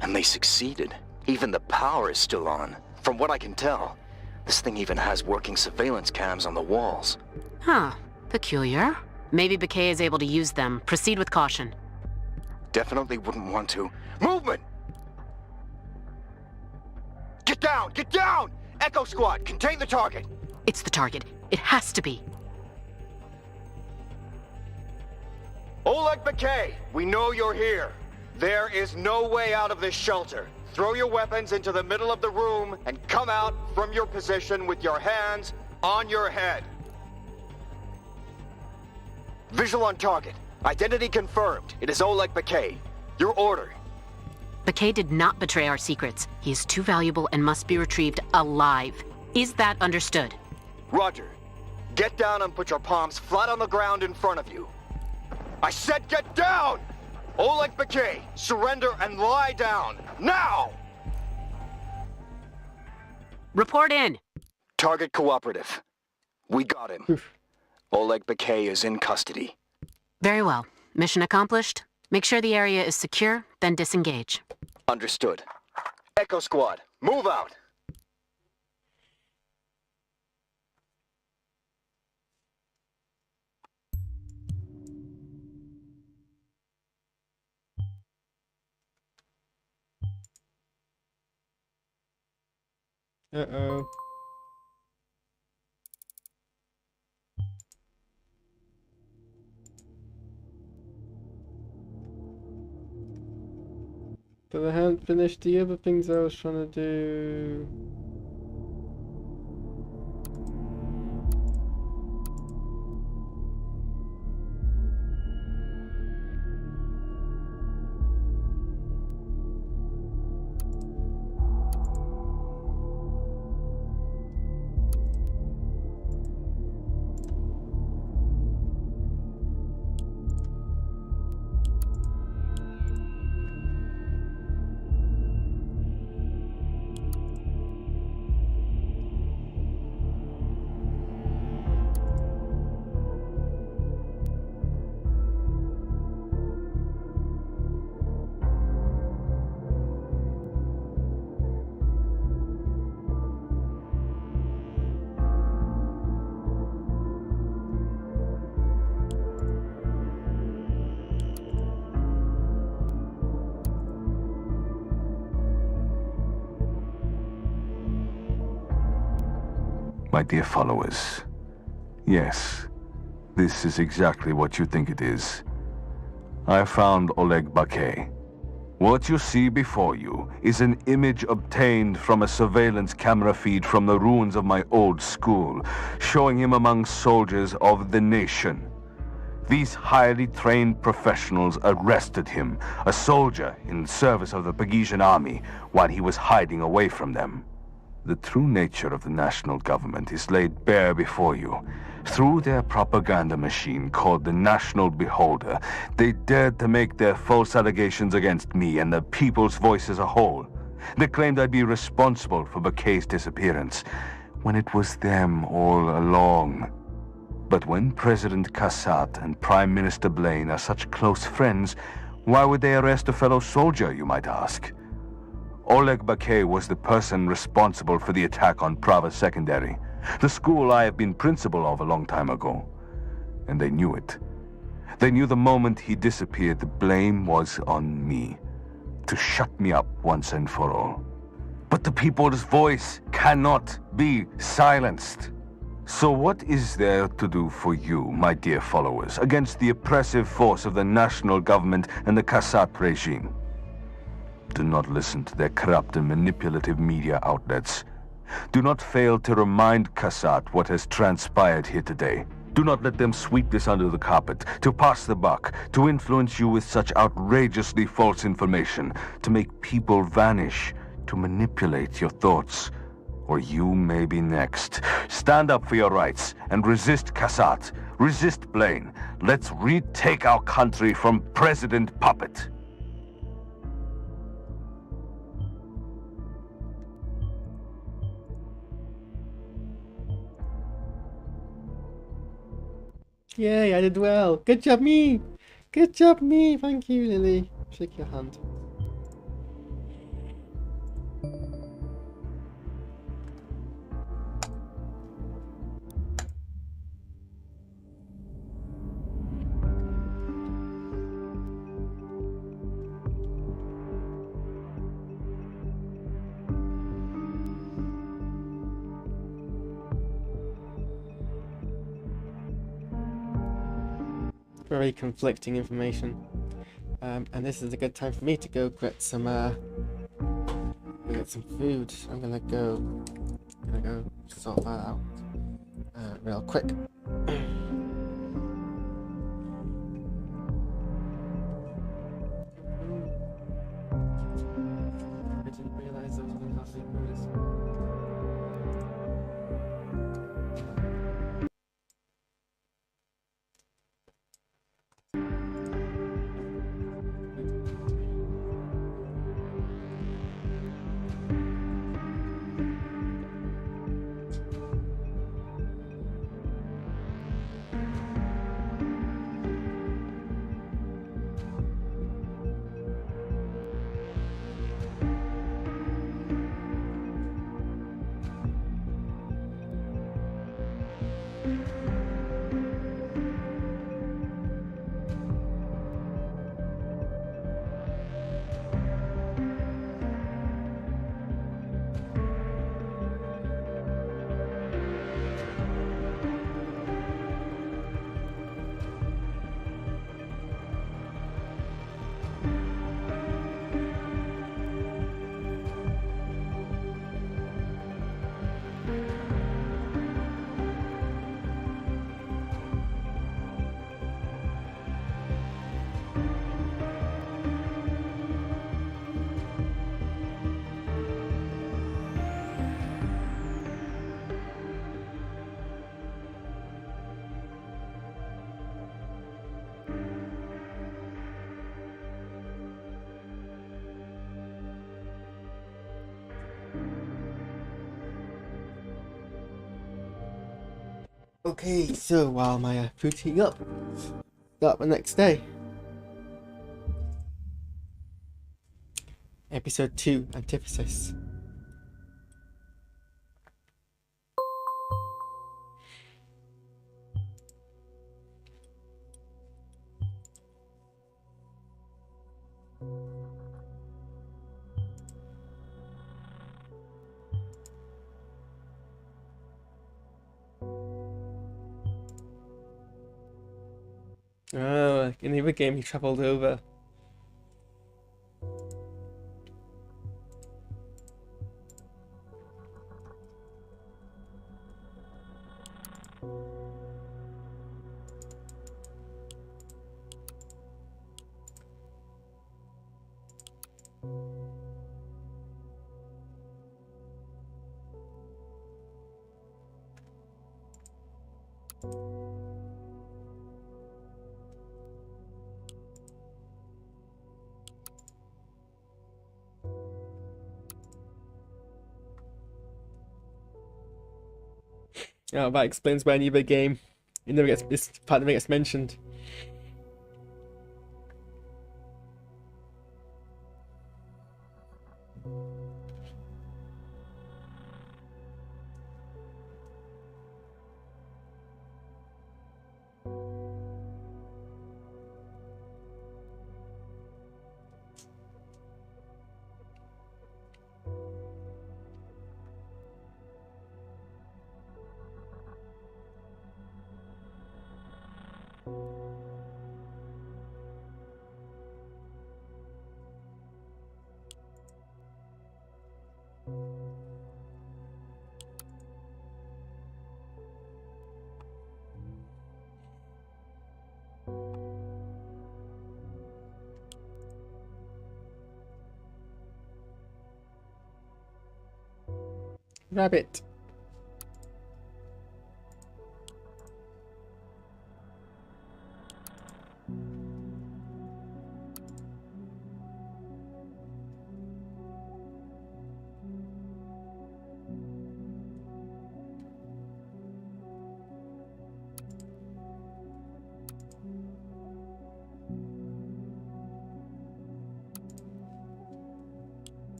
And they succeeded. Even the power is still on. From what I can tell, this thing even has working surveillance cams on the walls. Huh. Peculiar. Maybe Bakay is able to use them. Proceed with caution. Definitely wouldn't want to. Movement! Get down! Get down! Echo Squad, contain the target! It's the target. It has to be. Oleg Bakay, we know you're here. There is no way out of this shelter. Throw your weapons into the middle of the room and come out from your position with your hands on your head. Visual on target. Identity confirmed. It is Oleg Bakay. Your order. Bakay did not betray our secrets. He is too valuable and must be retrieved alive. Is that understood? Roger. Get down and put your palms flat on the ground in front of you. I said get down! Oleg Bakay, surrender and lie down. Now! Report in. Target cooperative. We got him. Oleg Bakay is in custody. Very well. Mission accomplished. Make sure the area is secure, then disengage. Understood. Echo Squad, move out! Uh-oh. But I hadn't finished the other things I was trying to do. My dear followers, yes, this is exactly what you think it is. I found Oleg Bakay. What you see before you is an image obtained from a surveillance camera feed from the ruins of my old school, showing him among soldiers of the nation. These highly trained professionals arrested him, a soldier in service of the Pagesian army, while he was hiding away from them. The true nature of the national government is laid bare before you. Through their propaganda machine called the National Beholder, they dared to make their false allegations against me and the people's voice as a whole. They claimed I'd be responsible for Bakay's disappearance, when it was them all along. But when President Kassat and Prime Minister Blaine are such close friends, why would they arrest a fellow soldier, you might ask? Oleg Bakay was the person responsible for the attack on Prava Secondary, the school I have been principal of a long time ago. And they knew it. They knew the moment he disappeared, the blame was on me, to shut me up once and for all. But the people's voice cannot be silenced. So what is there to do for you, my dear followers, against the oppressive force of the national government and the Kassat regime? Do not listen to their corrupt and manipulative media outlets. Do not fail to remind Kassat what has transpired here today. Do not let them sweep this under the carpet, to pass the buck, to influence you with such outrageously false information, to make people vanish, to manipulate your thoughts. Or you may be next. Stand up for your rights and resist Kassat. Resist Blaine. Let's retake our country from President Puppet. Yay, I did well. Good job, me. Good job, me. Thank you, Lily. Shake your hand. Very conflicting information. And this is a good time for me to go get some food. I'm gonna go sort that out real quick. I didn't realize there was gonna have noise. Okay, so while my food's heating up, start the next day. Episode 2, Antithesis. Oh, in the other game he travelled over. Oh, that explains why in the other game this part never gets mentioned. Rabbit.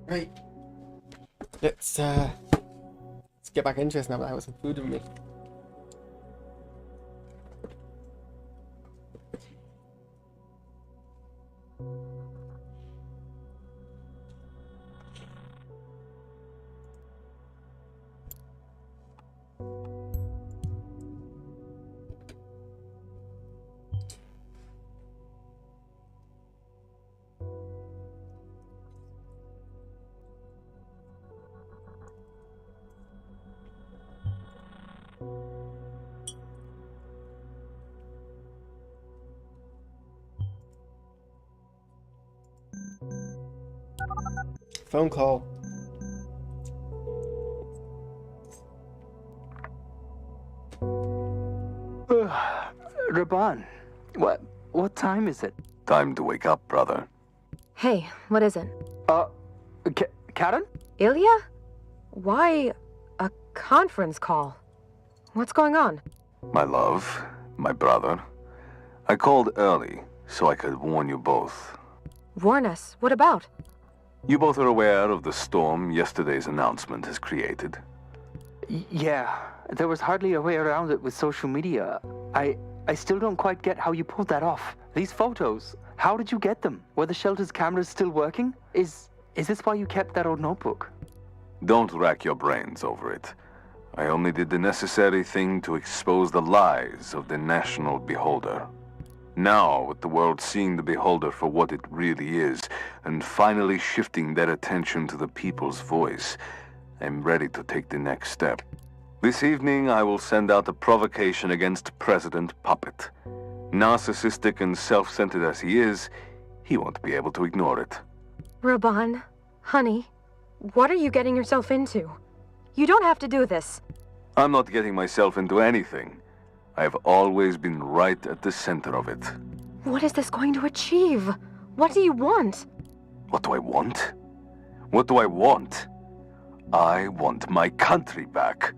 Right. Let's get back into this now that I have some food with me. Phone call. Raban, what time is it? Time to wake up, brother. Hey, what is it? Karen? Ilya? Why a conference call? What's going on? My love, my brother. I called early so I could warn you both. Warn us. What about? You both are aware of the storm yesterday's announcement has created. Yeah, there was hardly a way around it with social media. I still don't quite get how you pulled that off. These photos, how did you get them? Were the shelter's cameras still working? Is this why you kept that old notebook? Don't rack your brains over it. I only did the necessary thing to expose the lies of the national beholder. Now, with the world seeing the beholder for what it really is, and finally shifting their attention to the people's voice, I'm ready to take the next step. This evening, I will send out a provocation against President Puppet. Narcissistic and self-centered as he is, he won't be able to ignore it. Raban, honey, what are you getting yourself into? You don't have to do this. I'm not getting myself into anything. I've always been right at the center of it. What is this going to achieve? What do you want? What do I want? What do I want? I want my country back.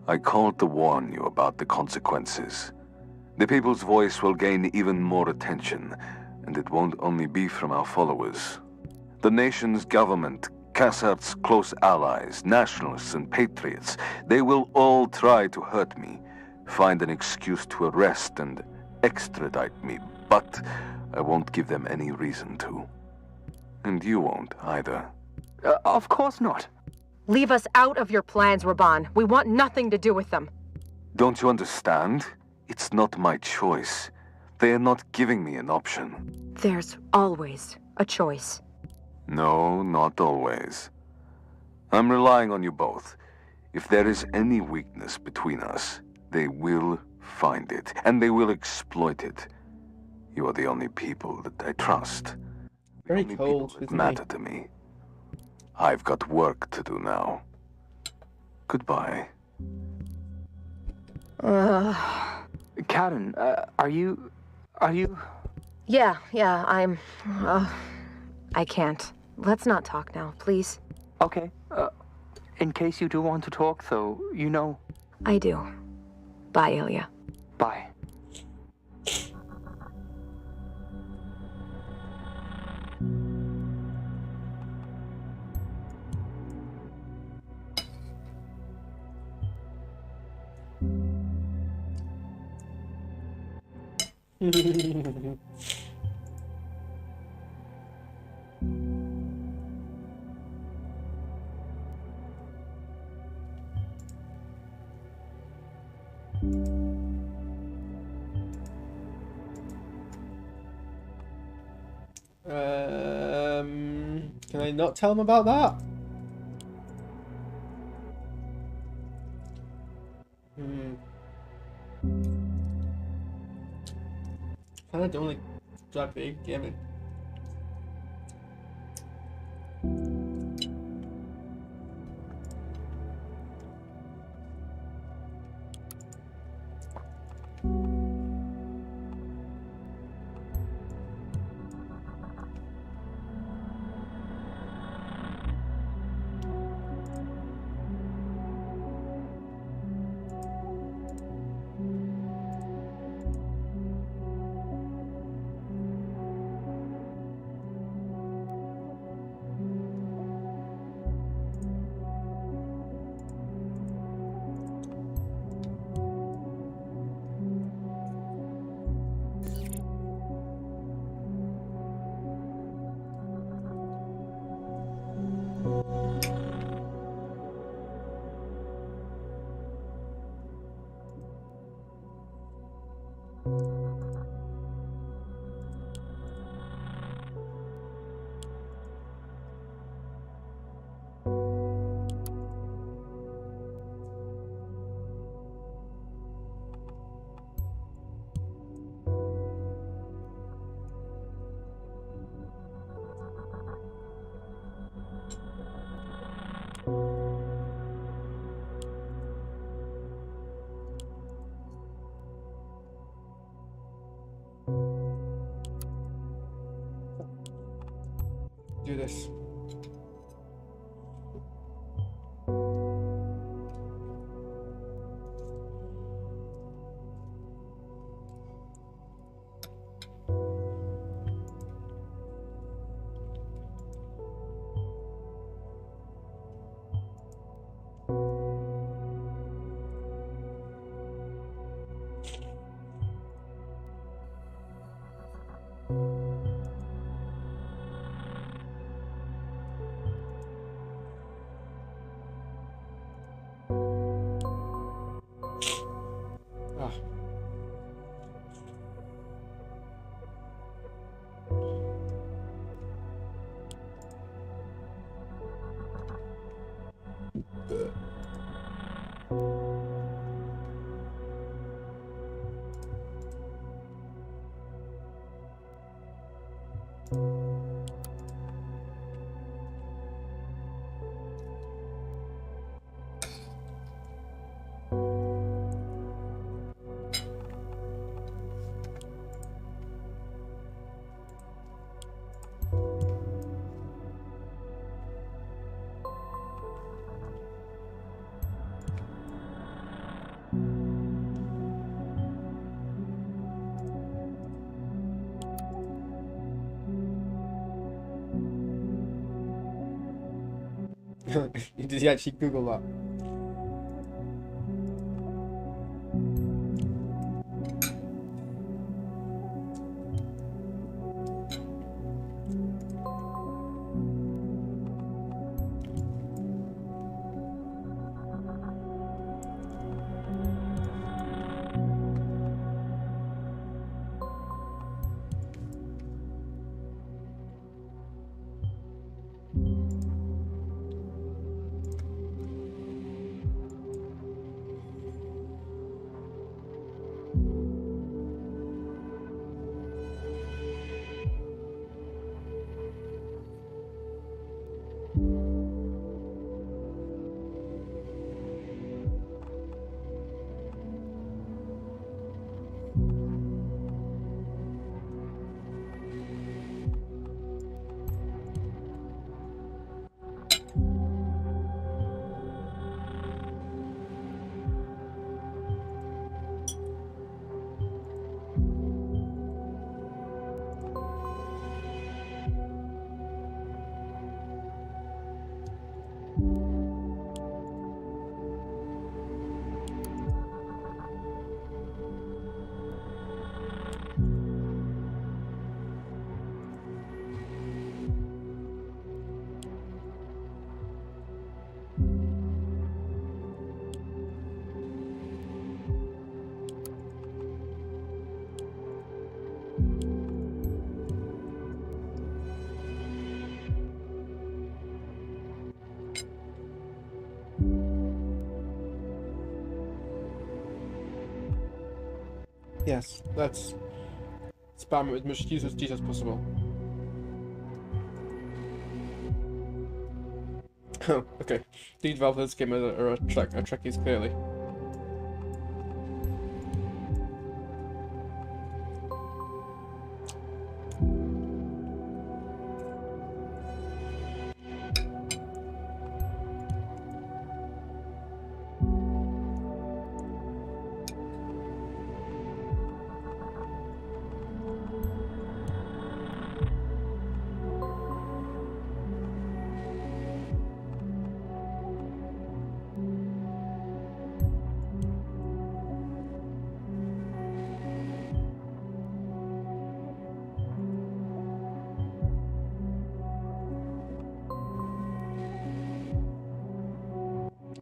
I called to warn you about the consequences. The people's voice will gain even more attention, and it won't only be from our followers. The nation's government, Cassard's close allies, nationalists and patriots, they will all try to hurt me, find an excuse to arrest and extradite me, but I won't give them any reason to. And you won't either. Of course not. Leave us out of your plans, Raban. We want nothing to do with them. Don't you understand? It's not my choice. They are not giving me an option. There's always a choice. No, not always. I'm relying on you both. If there is any weakness between us, they will find it, and they will exploit it. You are the only people that I trust. Very The only cold, people that isn't matter to me. I've got work to do now. Goodbye. Karen, are you... Yeah, I can't. Let's not talk now, please. Okay, in case you do want to talk, though, you know. I do. Bye, Ilya. Bye. Can I not tell him about that? I don't like drag big gaming. Do this. Did he actually Google that? Yes, let's spam it with much use as possible. Oh, okay. The developers of this game are Trekkies, clearly.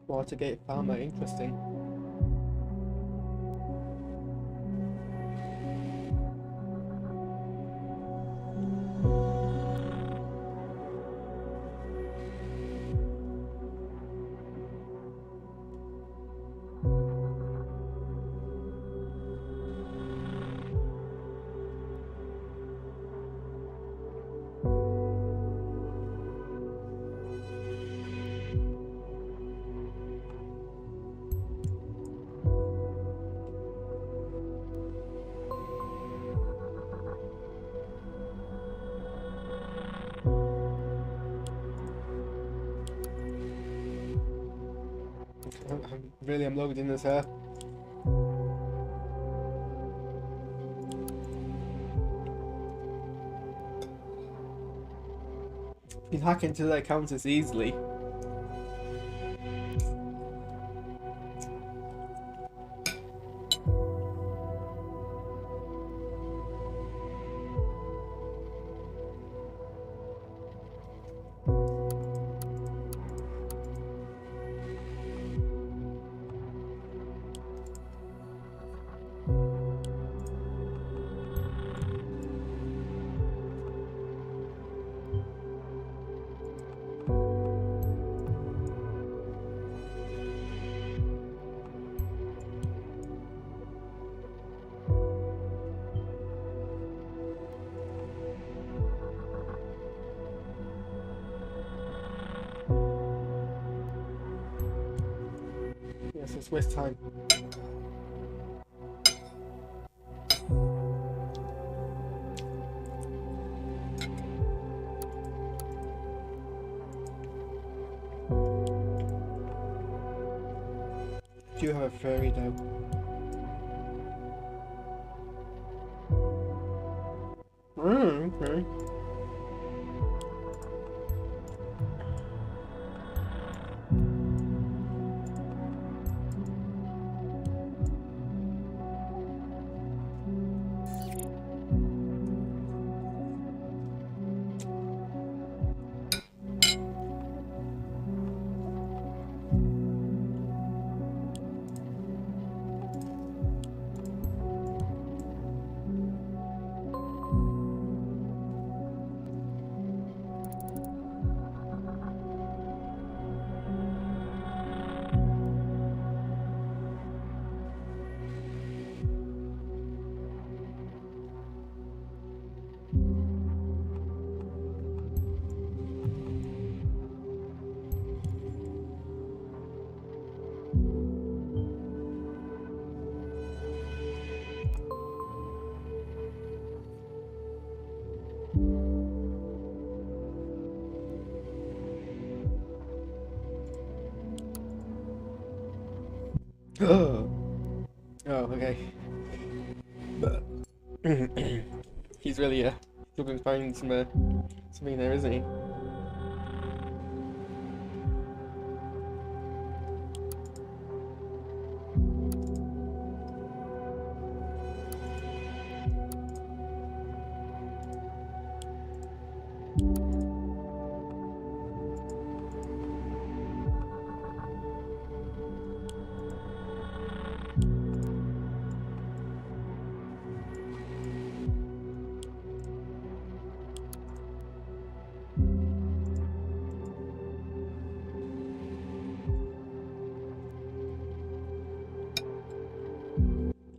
Watergate Farmer, interesting. I'm loading this here. You can hack into their accounts as easily. Yes, it's waste time. Do you have a fairy though? Okay. Oh, okay. He's really looking to find something there, isn't he?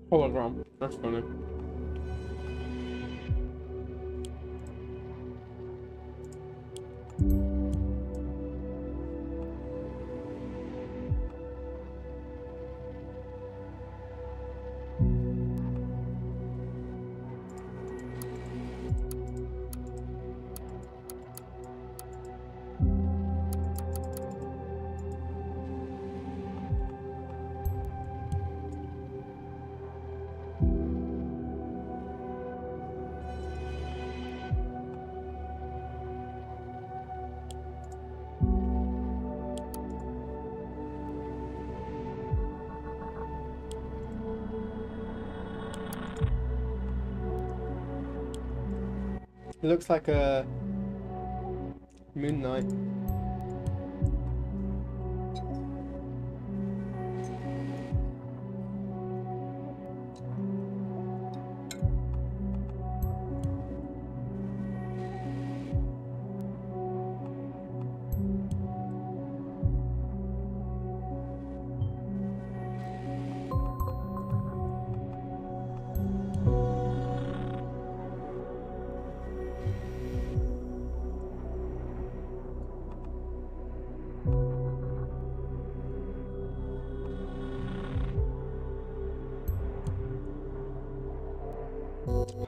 Hologram. That's funny. It looks like a Moon Knight.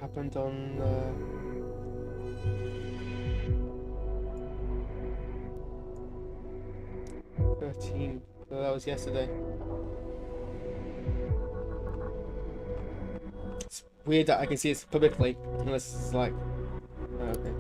Happened on 13. So that was yesterday. It's weird that I can see this publicly, unless it's like, oh, okay.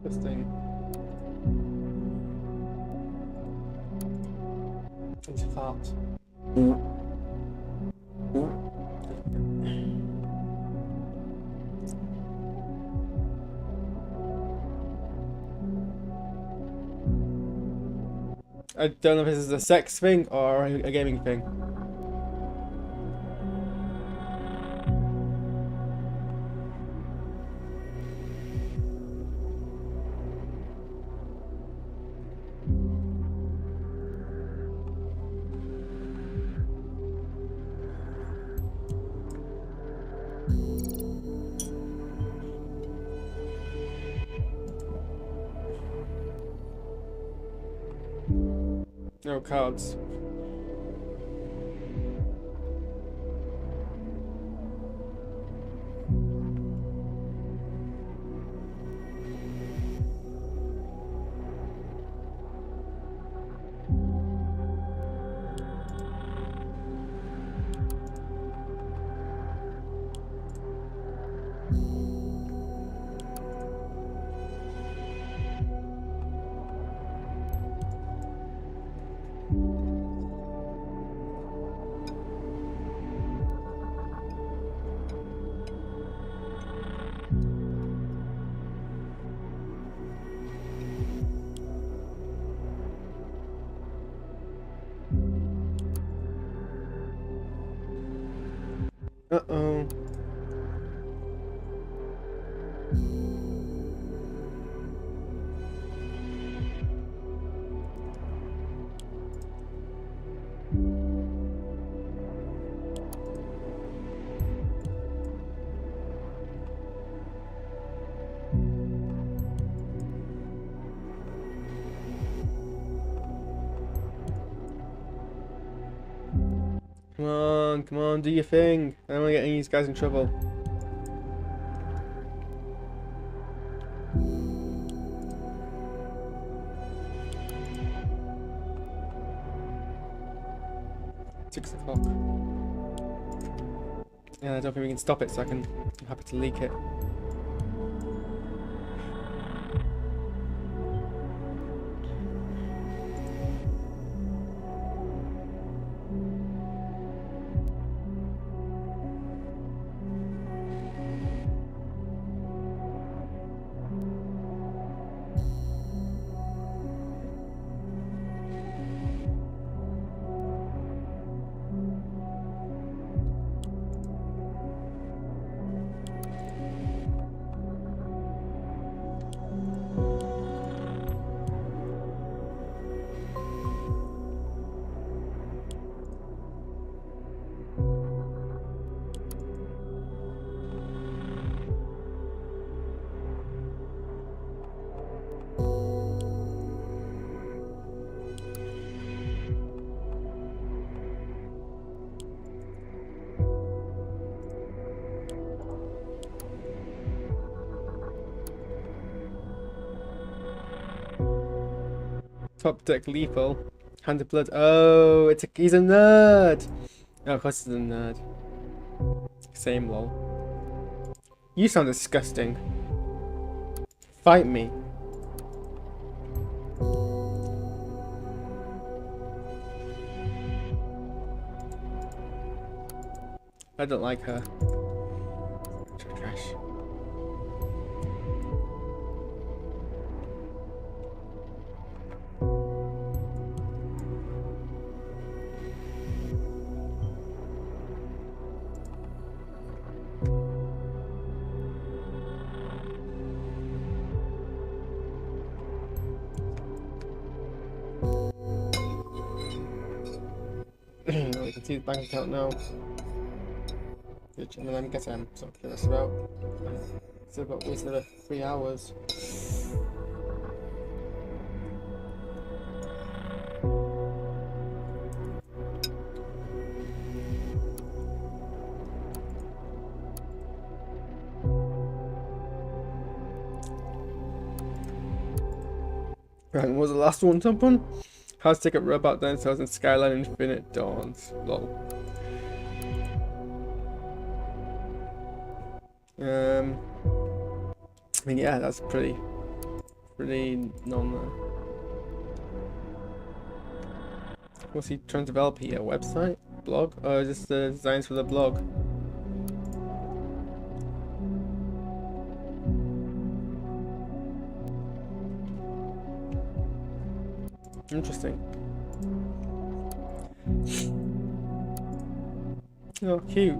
Interesting. It's a fart. I don't know if this is a sex thing or a gaming thing. No cards. Uh-oh. Come on, do your thing. I don't want to get any of these guys in trouble. Six o'clock. Yeah, I don't think we can stop it, so I'm happy to leak it. Top deck lethal. Hand of blood. Oh, he's a nerd. Oh, of course he's a nerd. Same lol. You sound disgusting. Fight me. I don't like her. Trash. You can see the bank account now. Which, and then I guess I'm sort of curious about. Still got wasted about 3 hours. Right, what was the last one, someone? How to take up Robot Dinosaurs and Skyline Infinite Dawns. Lol. I mean, yeah, that's pretty normal. What's he trying to develop here? Website? Blog? Or is this the designs for the blog? Interesting. Oh, cute.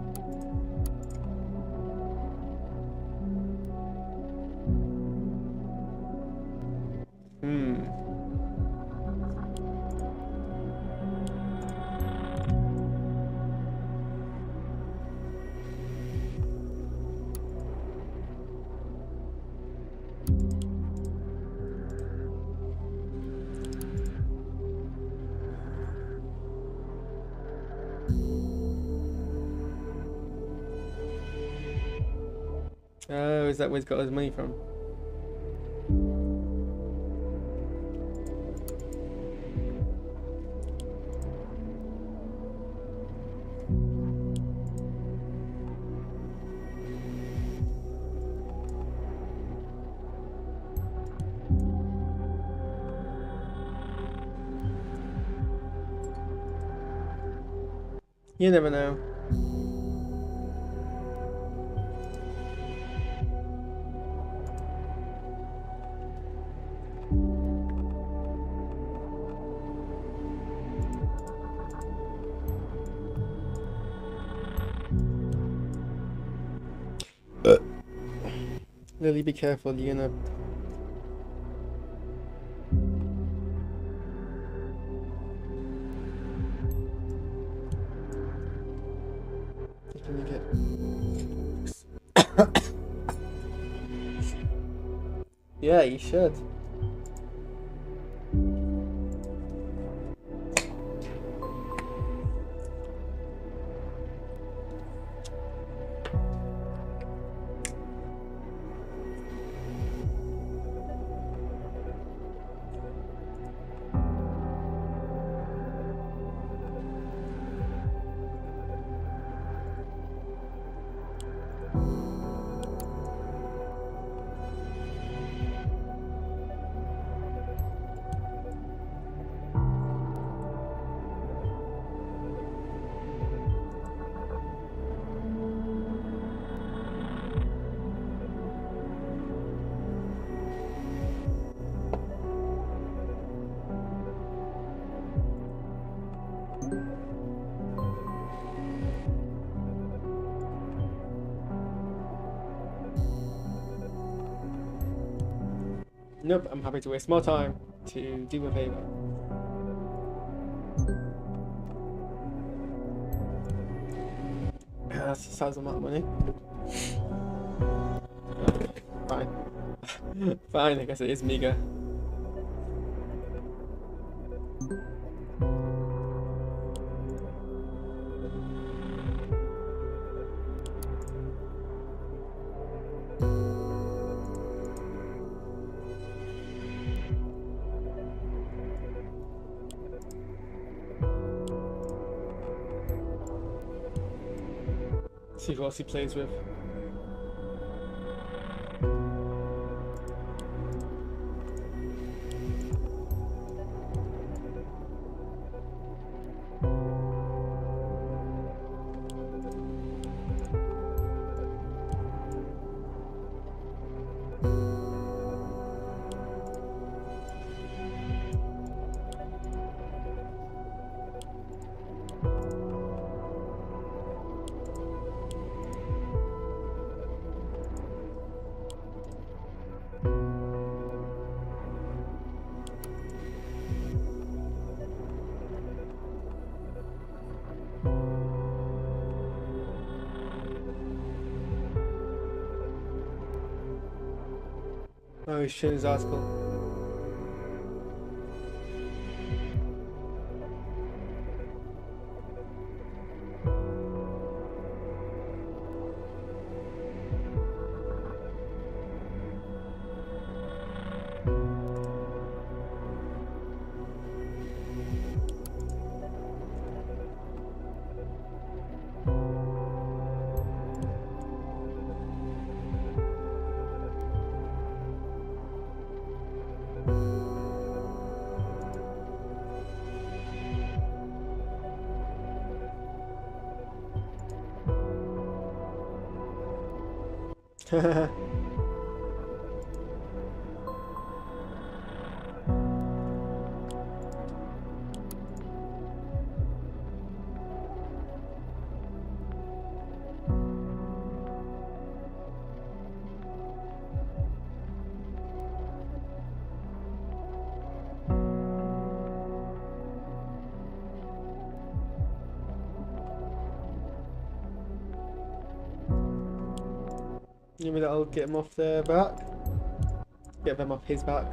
Oh, is that where he's got his money from? You never know. Lily, be careful, you're gonna... You're gonna get... Yeah, you should. Nope, I'm happy to waste more time to do a favor. That's a sizable amount of money. Fine. Fine, I guess it is meager. See who else he plays with. Oh, he's sharing his article. Maybe that'll get him off their back. Get them off his back.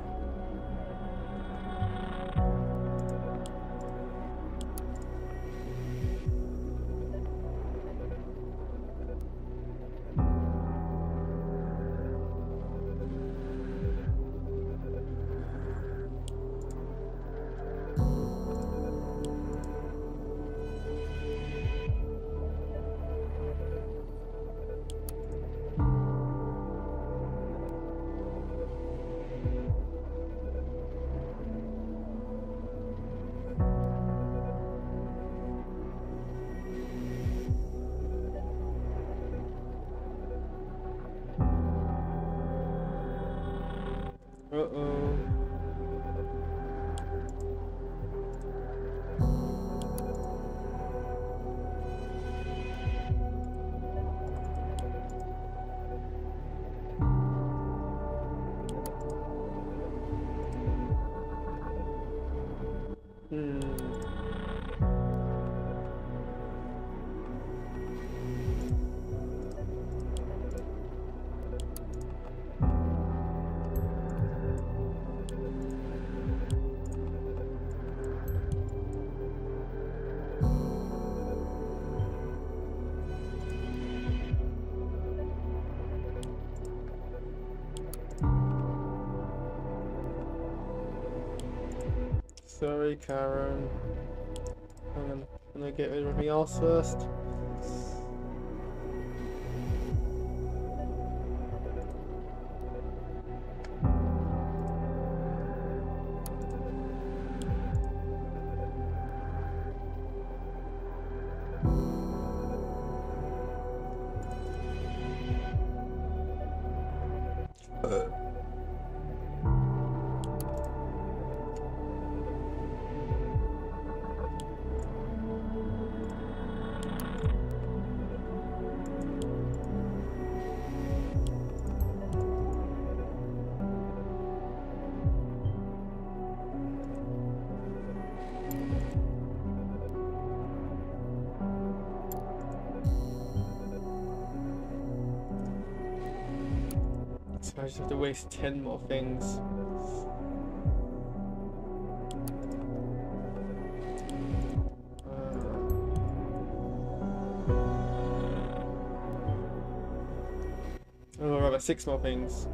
Sorry, Karen. I'm gonna get rid of everything else first. So I just have to waste 10 more things. Oh, rather 6 more things.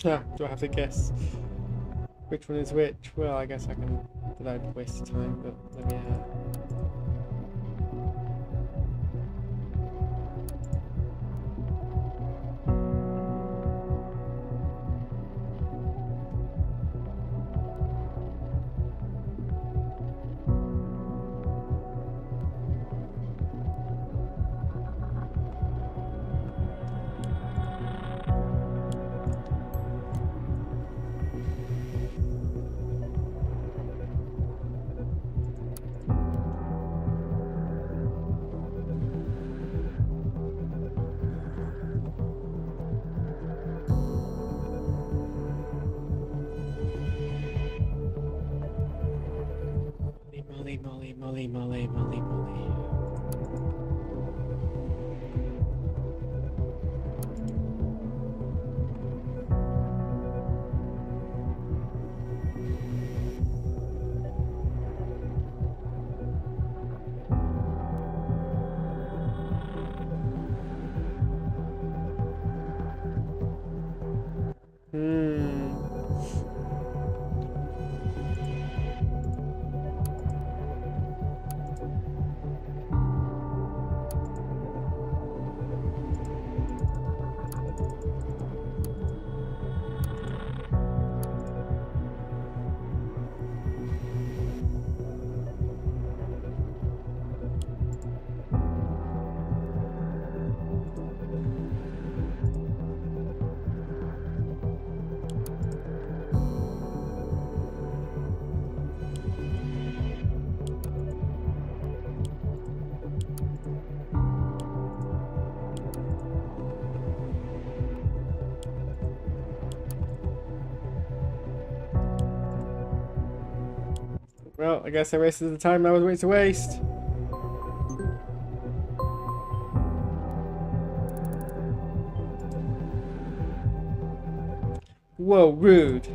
Yeah, do I have to guess which one is which? Well, I guess I can, without waste time, but let me Molly, Molly, Molly, Molly, Molly. Well, I guess I wasted the time I was waiting to waste. Whoa, rude.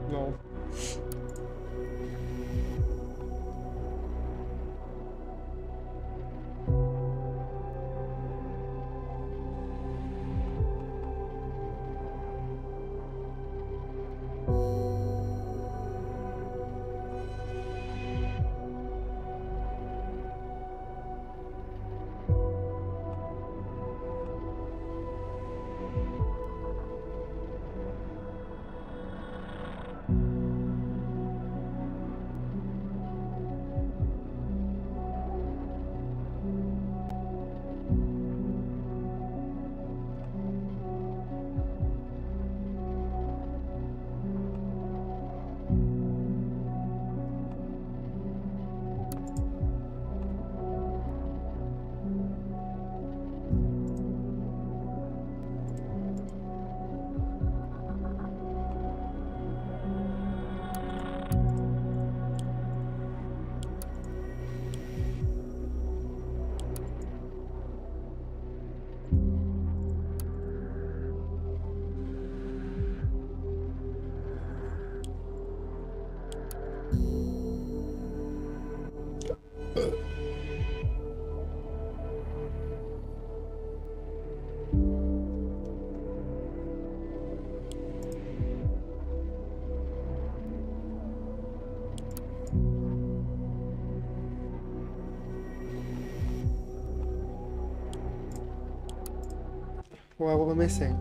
No. Well, what am I missing?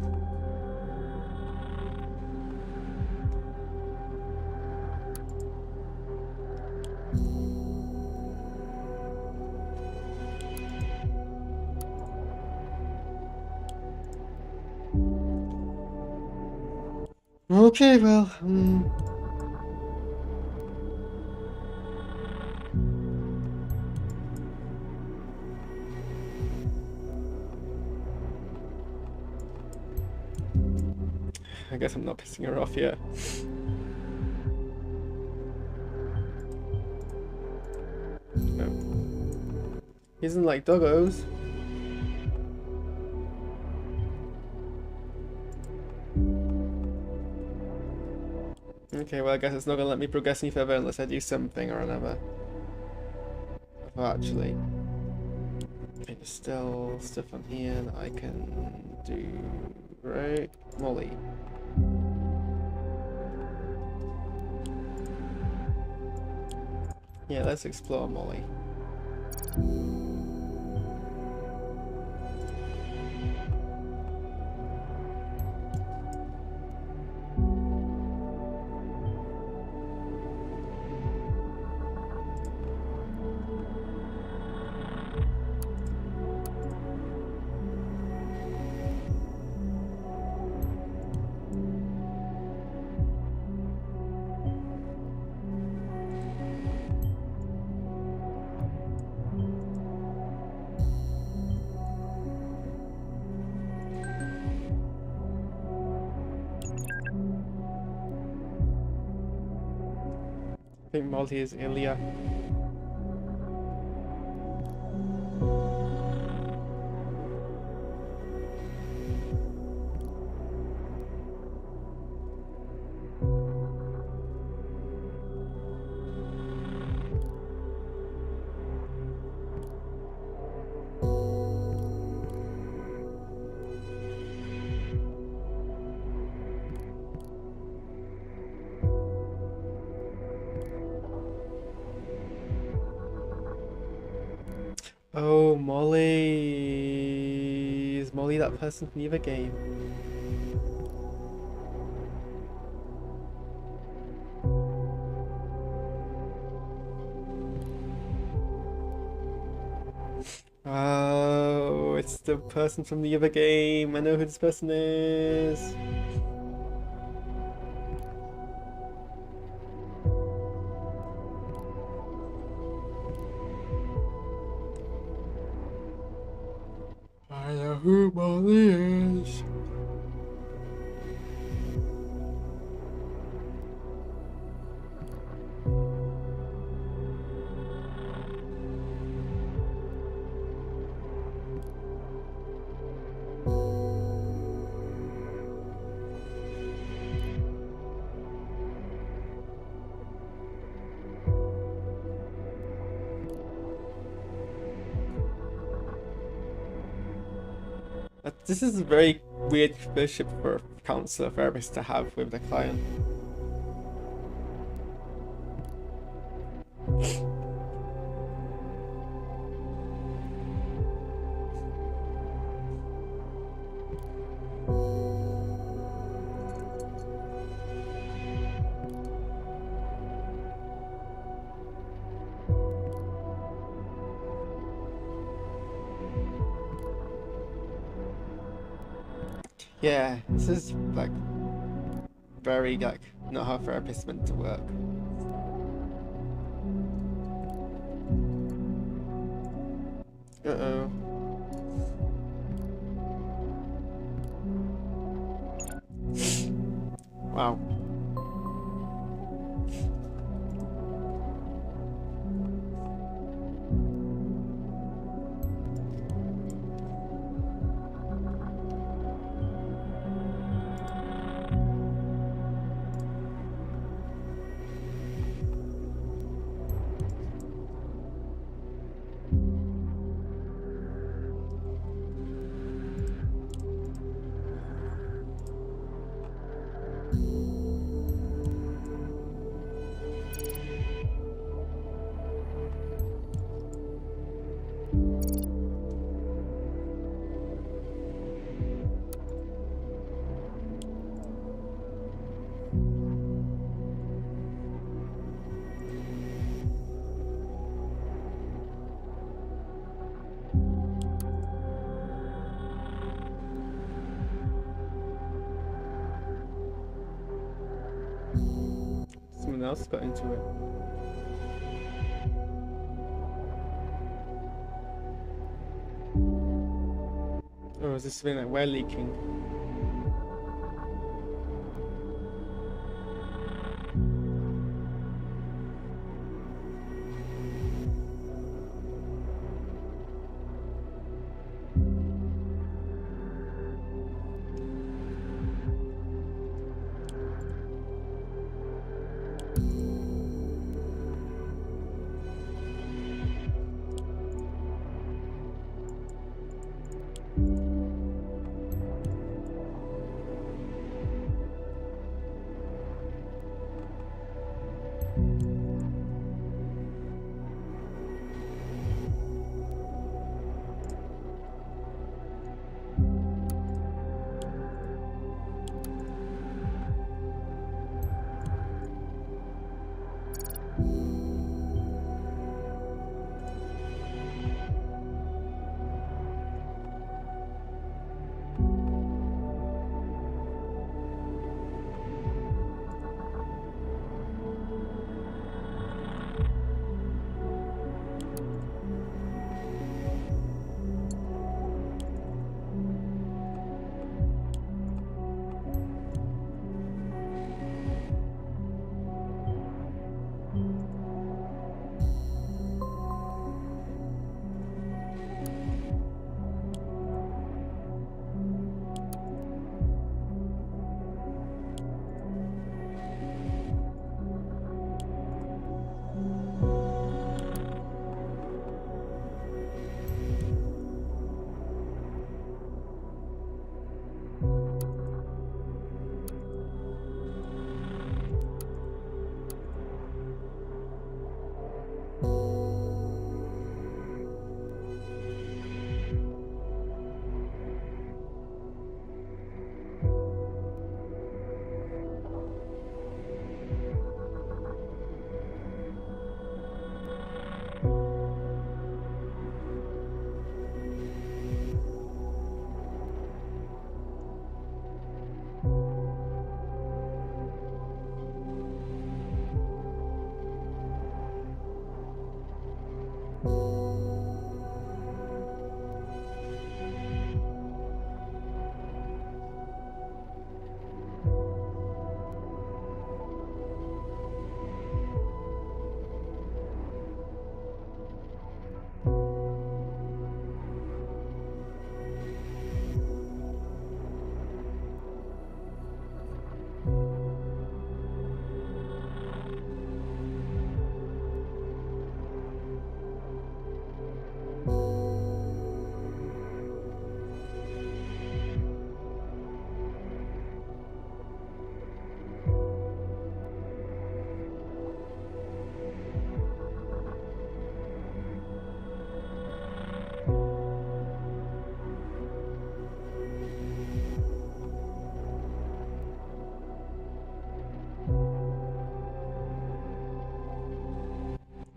Okay, well, I guess I'm not pissing her off yet. No. He doesn't like doggos. Okay, well I guess it's not gonna let me progress any further unless I do something or another. Well, actually, there's still stuff on here that I can do, right? Molly. Yeah, let's explore Molly. I think Molly is Ilya. Oh, Molly. Is Molly that person from the other game? Oh, it's the person from the other game. I know who this person is. I know who Molly is. This is a very weird relationship for a counselor therapist to have with the client. Yeah, this is like very like not how therapists meant to work. Uh-oh. Wow. Someone else got into it. Oh, is this something like we're leaking?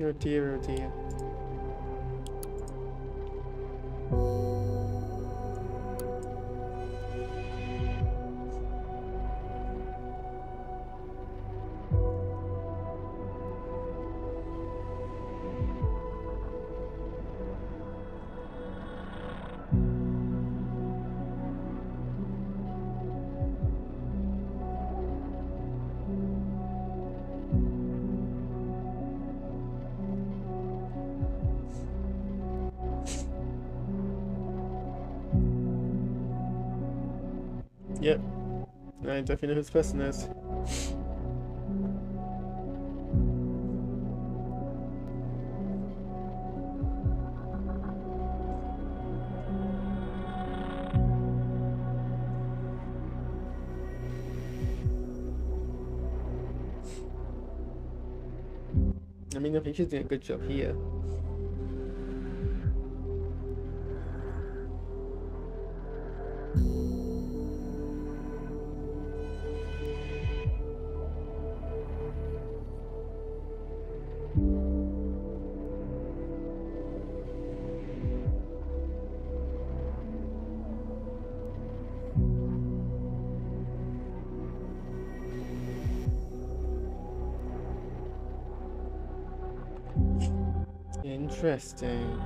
Oh dear, oh dear. Yep, I definitely know who this person is. I mean, I think she's doing a good job here. Interesting.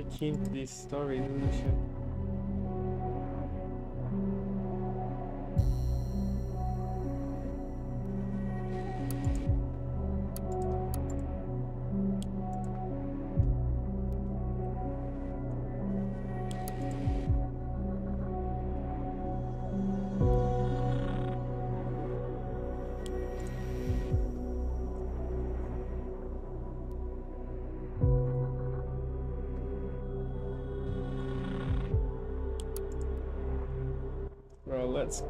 very keen for these stories, isn't she? Well, let's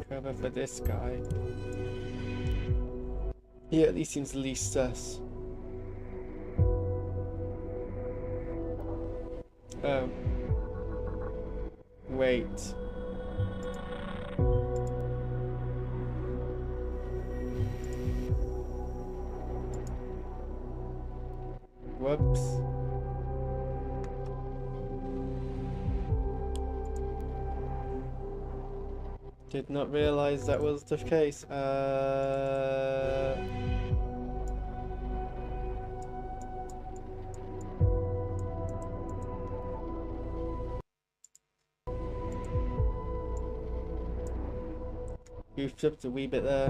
cover for this guy. He at least seems least sus. Oh. Wait. Whoops. Did not realize that was the case. Goofed up a wee bit there.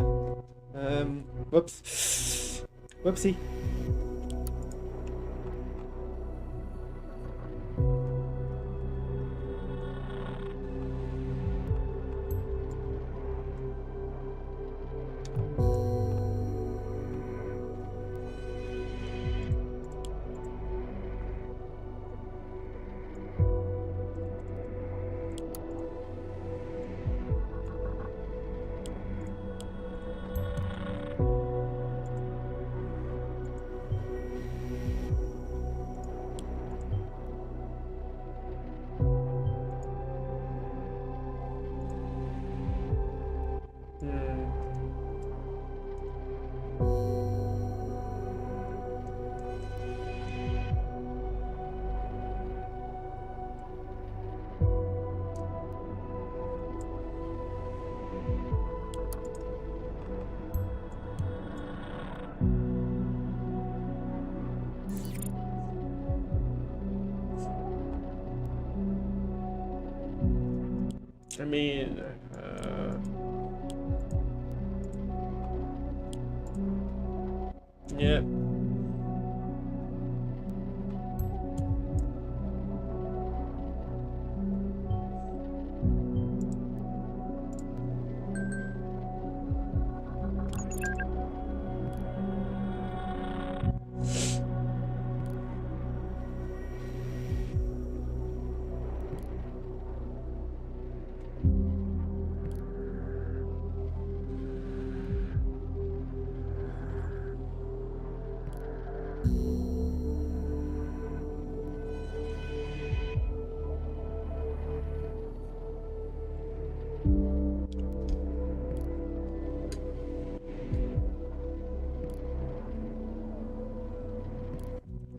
Whoops. Whoopsie. I mean, yeah.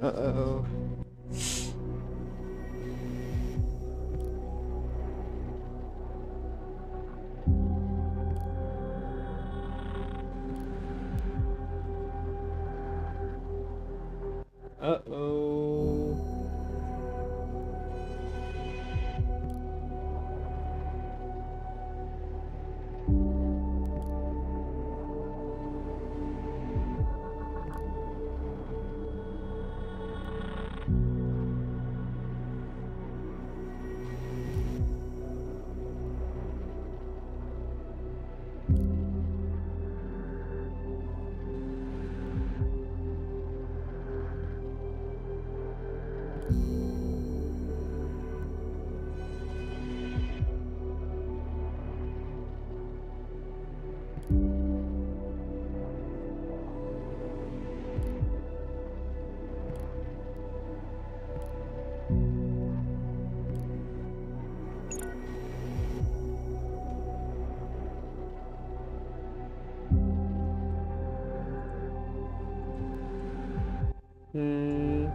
Uh-oh. Uh-oh. Hmm.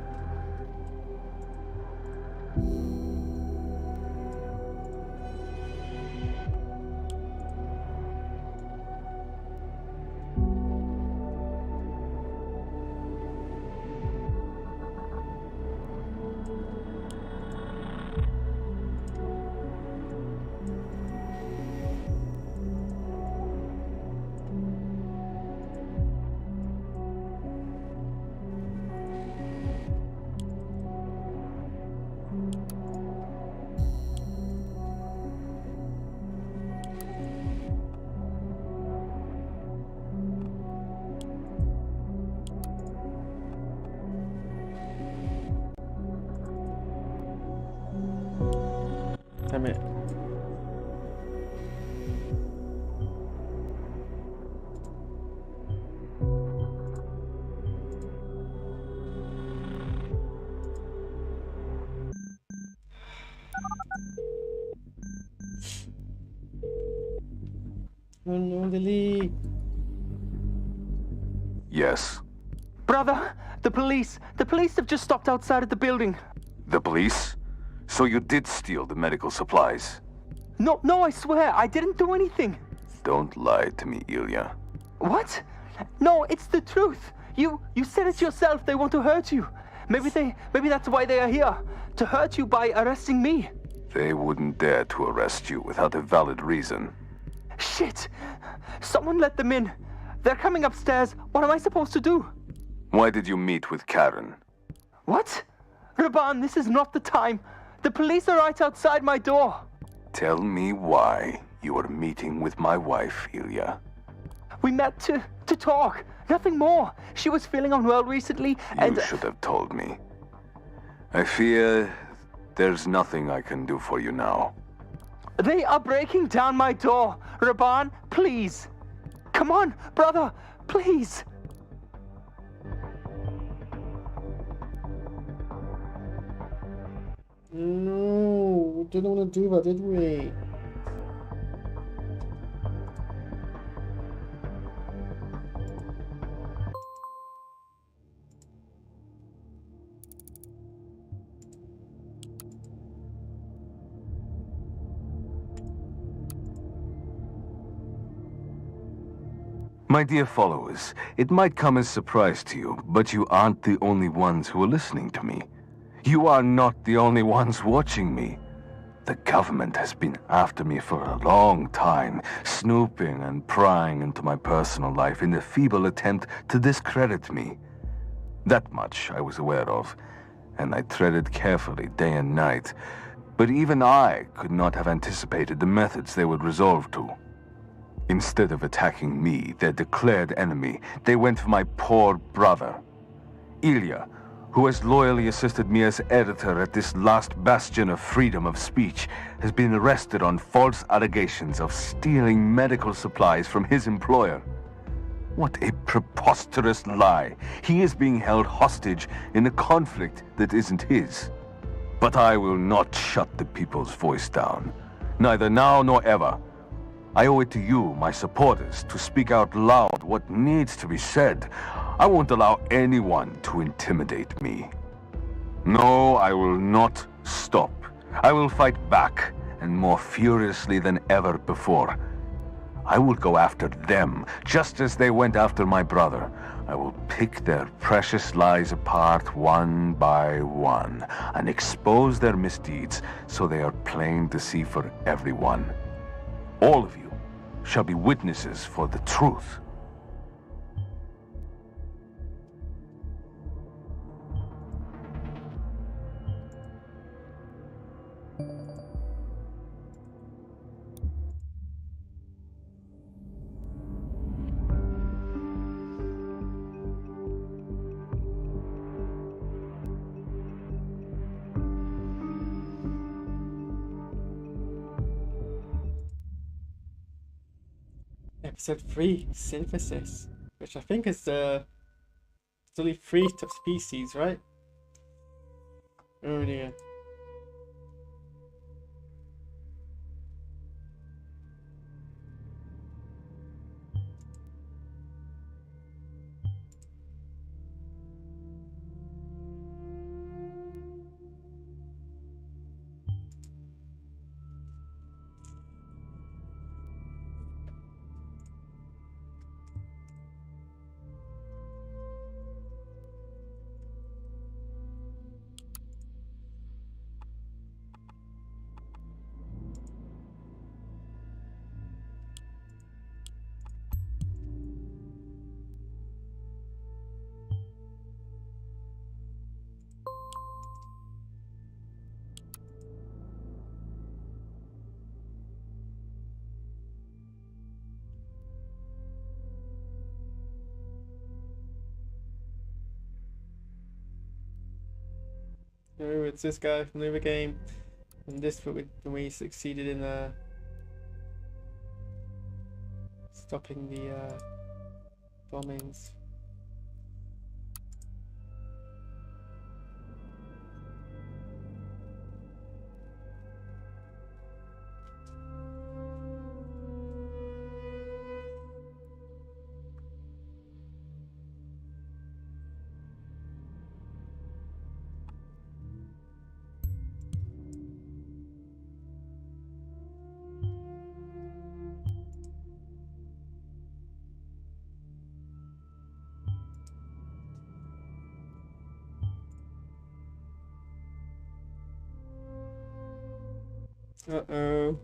Oh no, Lily. Yes. Brother, the police have just stopped outside of the building. The police? So you did steal the medical supplies? No, I swear, I didn't do anything. Don't lie to me, Ilya. What? No, it's the truth. You said it yourself, they want to hurt you. Maybe that's why they are here. To hurt you by arresting me. They wouldn't dare to arrest you without a valid reason. Shit! Someone let them in. They're coming upstairs. What am I supposed to do? Why did you meet with Karen? What? Raban, this is not the time. The police are right outside my door. Tell me why you were meeting with my wife, Ilya. We met to talk. Nothing more. She was feeling unwell recently, and... You should have told me. I fear there's nothing I can do for you now. They are breaking down my door. Raban, please. Come on, brother, please. No, we didn't want to do that, did we? My dear followers, it might come as a surprise to you, but you aren't the only ones who are listening to me. You are not the only ones watching me. The government has been after me for a long time, snooping and prying into my personal life in a feeble attempt to discredit me. That much I was aware of, and I treaded carefully day and night. But even I could not have anticipated the methods they would resolve to. Instead of attacking me, their declared enemy, they went for my poor brother. Ilya, who has loyally assisted me as editor at this last bastion of freedom of speech, has been arrested on false allegations of stealing medical supplies from his employer. What a preposterous lie. He is being held hostage in a conflict that isn't his. But I will not shut the people's voice down, neither now nor ever. I owe it to you, my supporters, to speak out loud what needs to be said. I won't allow anyone to intimidate me. No, I will not stop. I will fight back, and more furiously than ever before. I will go after them, just as they went after my brother. I will pick their precious lies apart one by one, and expose their misdeeds so they are plain to see for everyone. All of you shall be witnesses for the truth. Episode 3, Synthesis, which I think is the only 3 species, right? Oh dear. Oh, it's this guy from the other game. And this when we succeeded in stopping the bombings. Uh-oh.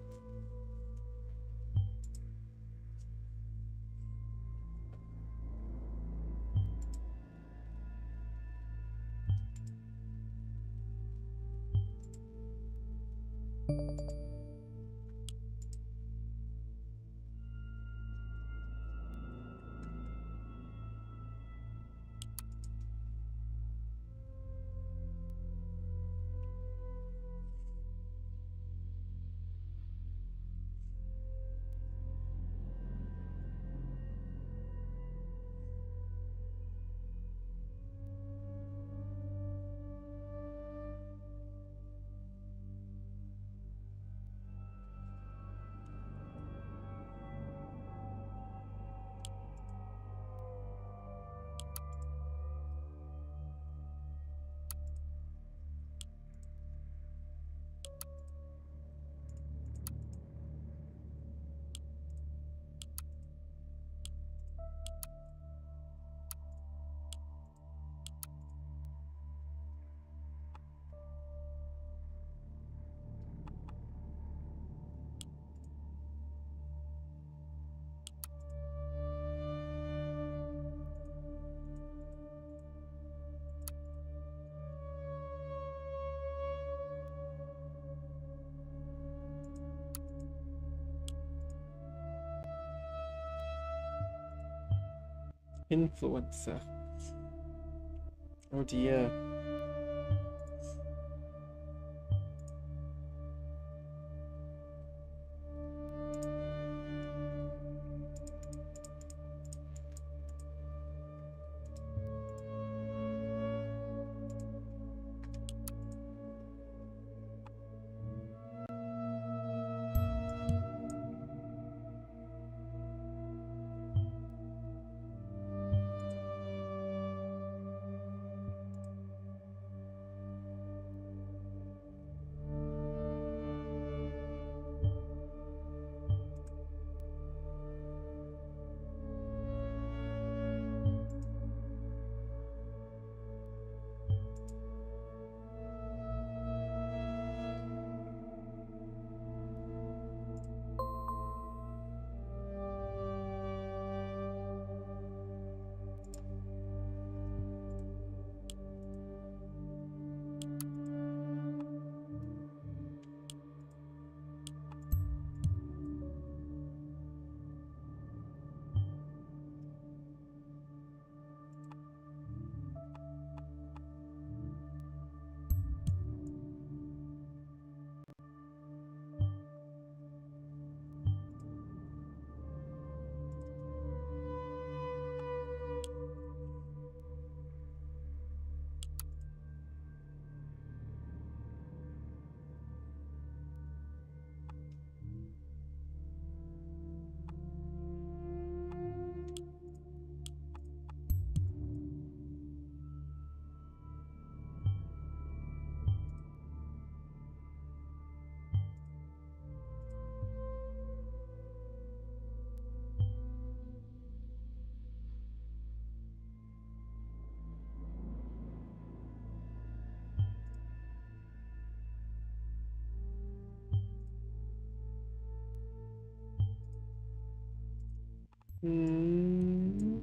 Influencer. Oh dear. Hmm.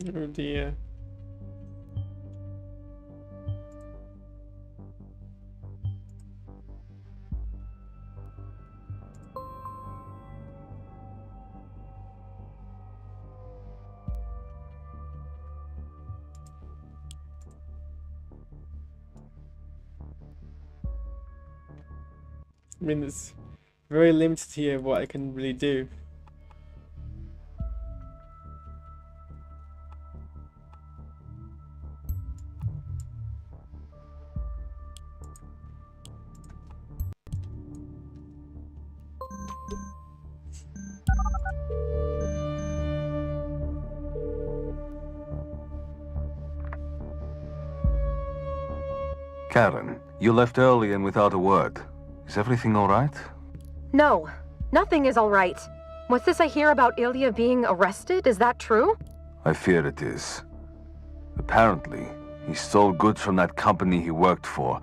Oh dear. I mean, it's very limited here what I can really do. Karen, you left early and without a word. Is everything all right? No, nothing is all right. What's this I hear about Ilya being arrested? Is that true? I fear it is. Apparently, he stole goods from that company he worked for.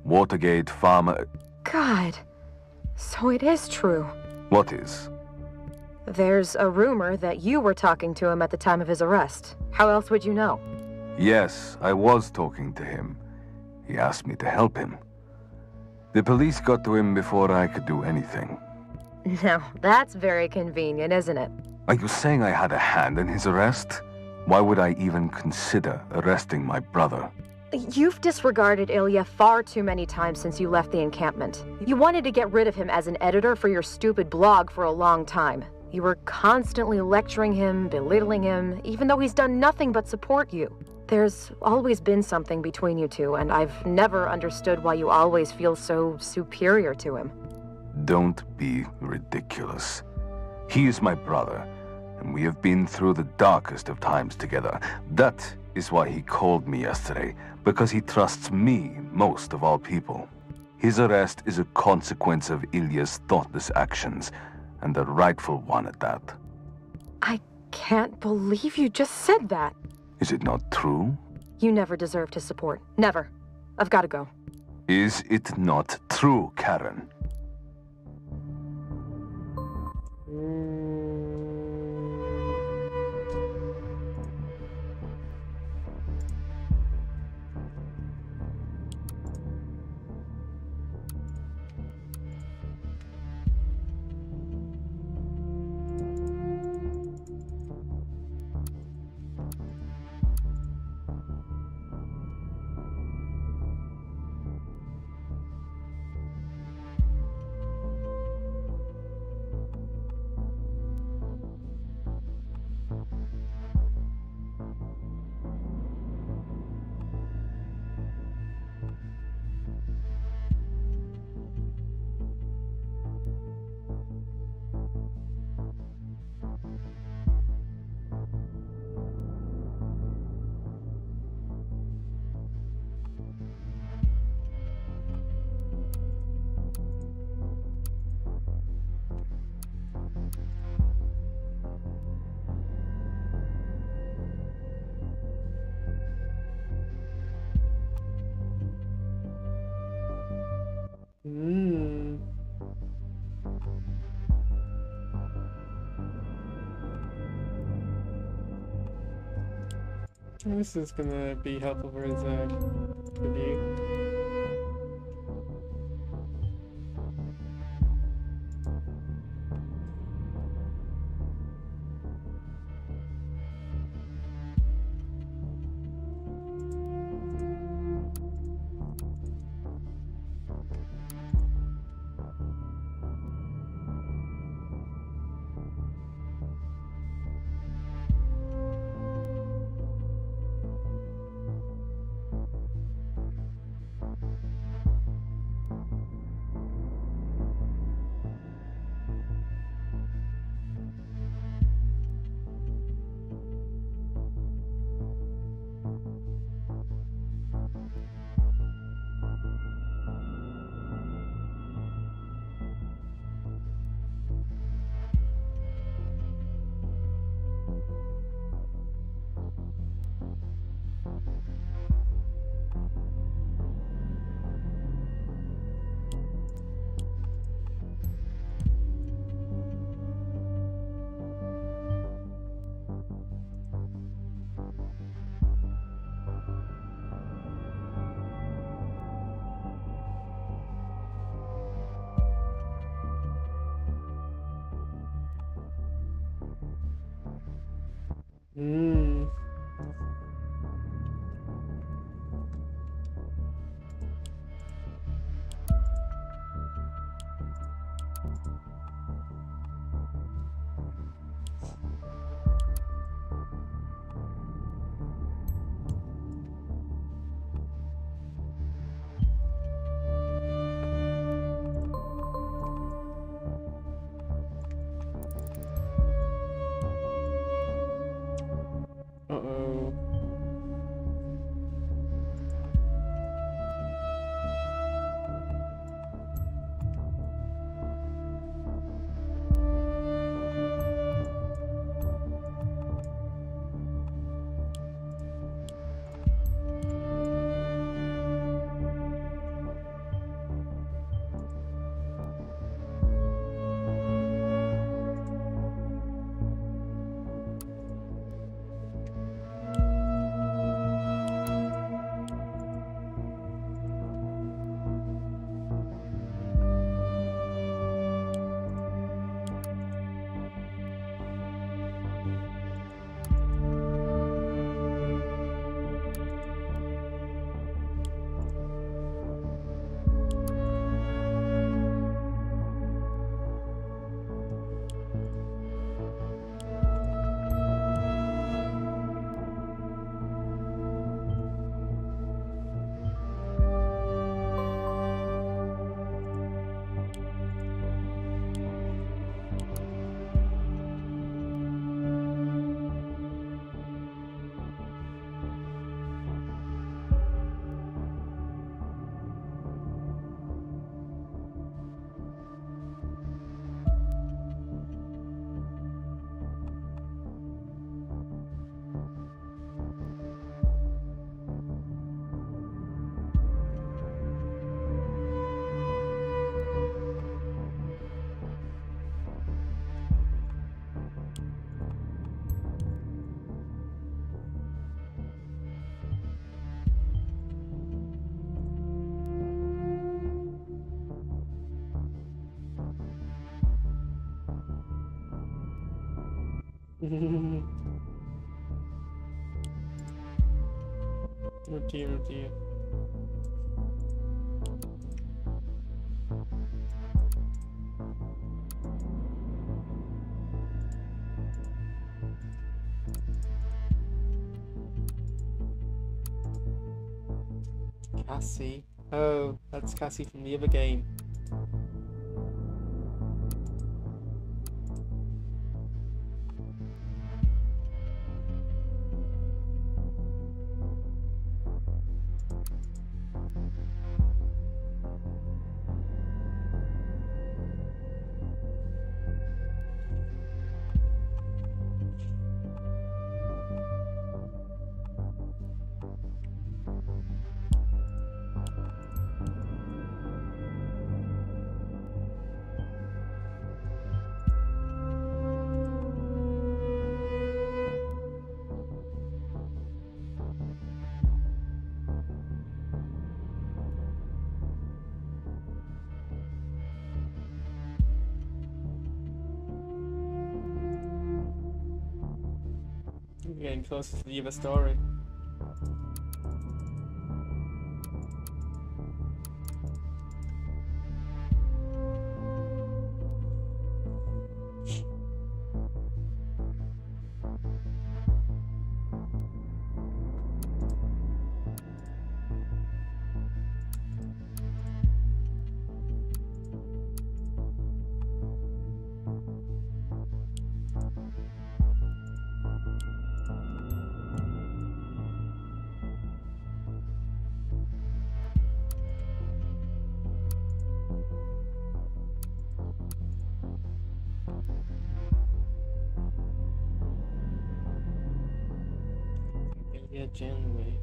Watergate Pharma... God. So it is true. What is? There's a rumor that you were talking to him at the time of his arrest. How else would you know? Yes, I was talking to him. He asked me to help him. The police got to him before I could do anything. Now, that's very convenient, isn't it? Are you saying I had a hand in his arrest? Why would I even consider arresting my brother? You've disregarded Ilya far too many times since you left the encampment. You wanted to get rid of him as an editor for your stupid blog for a long time. You were constantly lecturing him, belittling him, even though he's done nothing but support you. There's always been something between you two, and I've never understood why you always feel so superior to him. Don't be ridiculous. He is my brother, and we have been through the darkest of times together. That is why he called me yesterday, because he trusts me most of all people. His arrest is a consequence of Ilya's thoughtless actions, and a rightful one at that. I can't believe you just said that. Is it not true? You never deserved his support. Never. I've got to go. Is it not true, Karen? This is gonna be helpful for his review. Hmm. Uh-oh. Oh dear, oh dear. Cassie. Oh, that's Cassie from the other game. We're getting closer to the other story. Yeah, Janeway.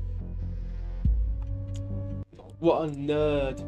What a nerd.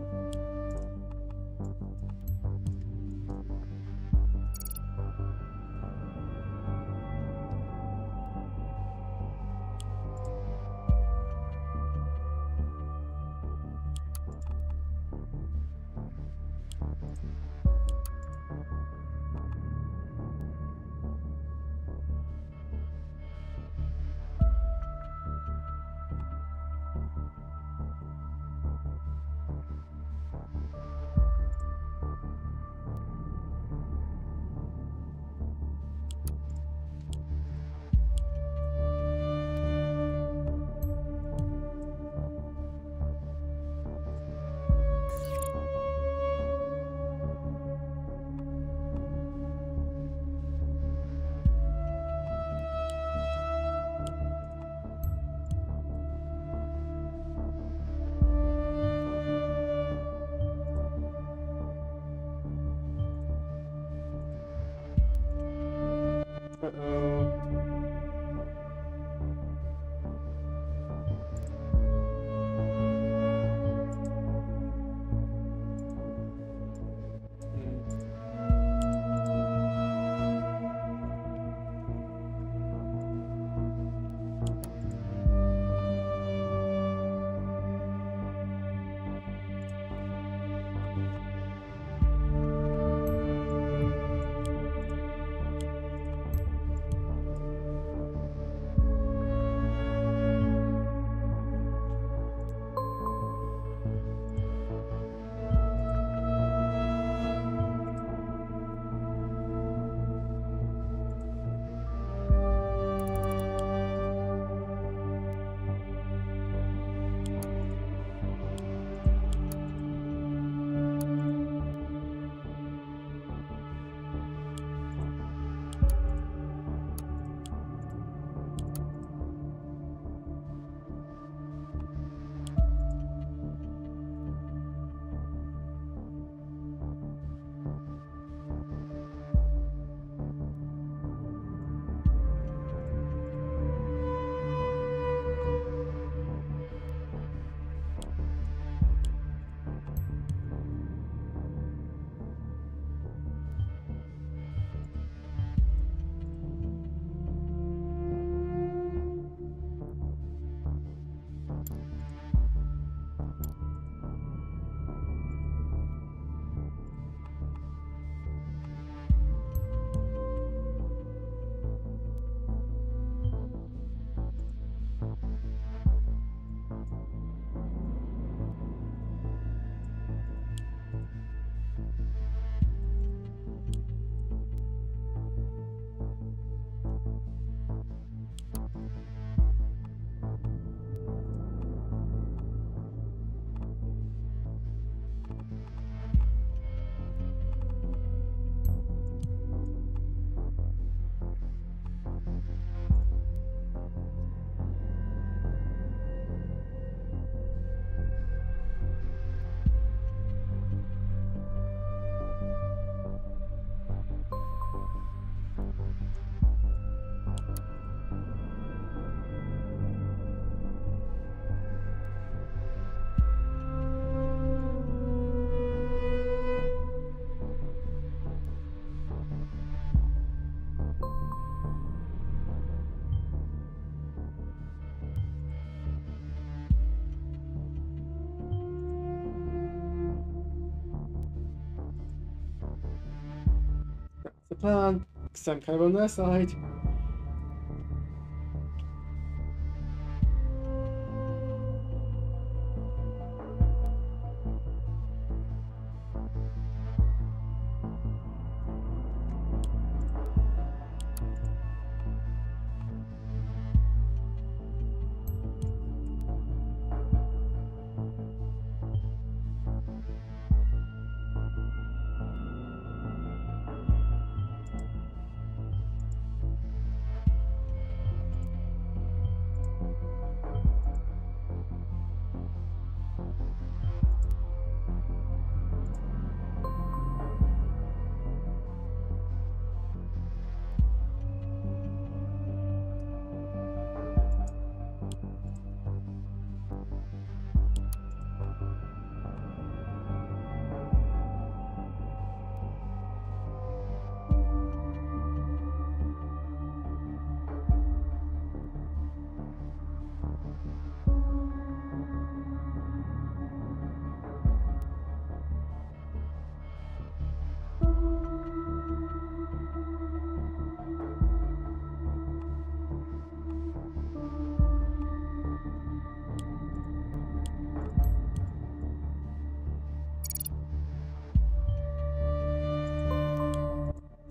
the plan, because I'm kind of on their side.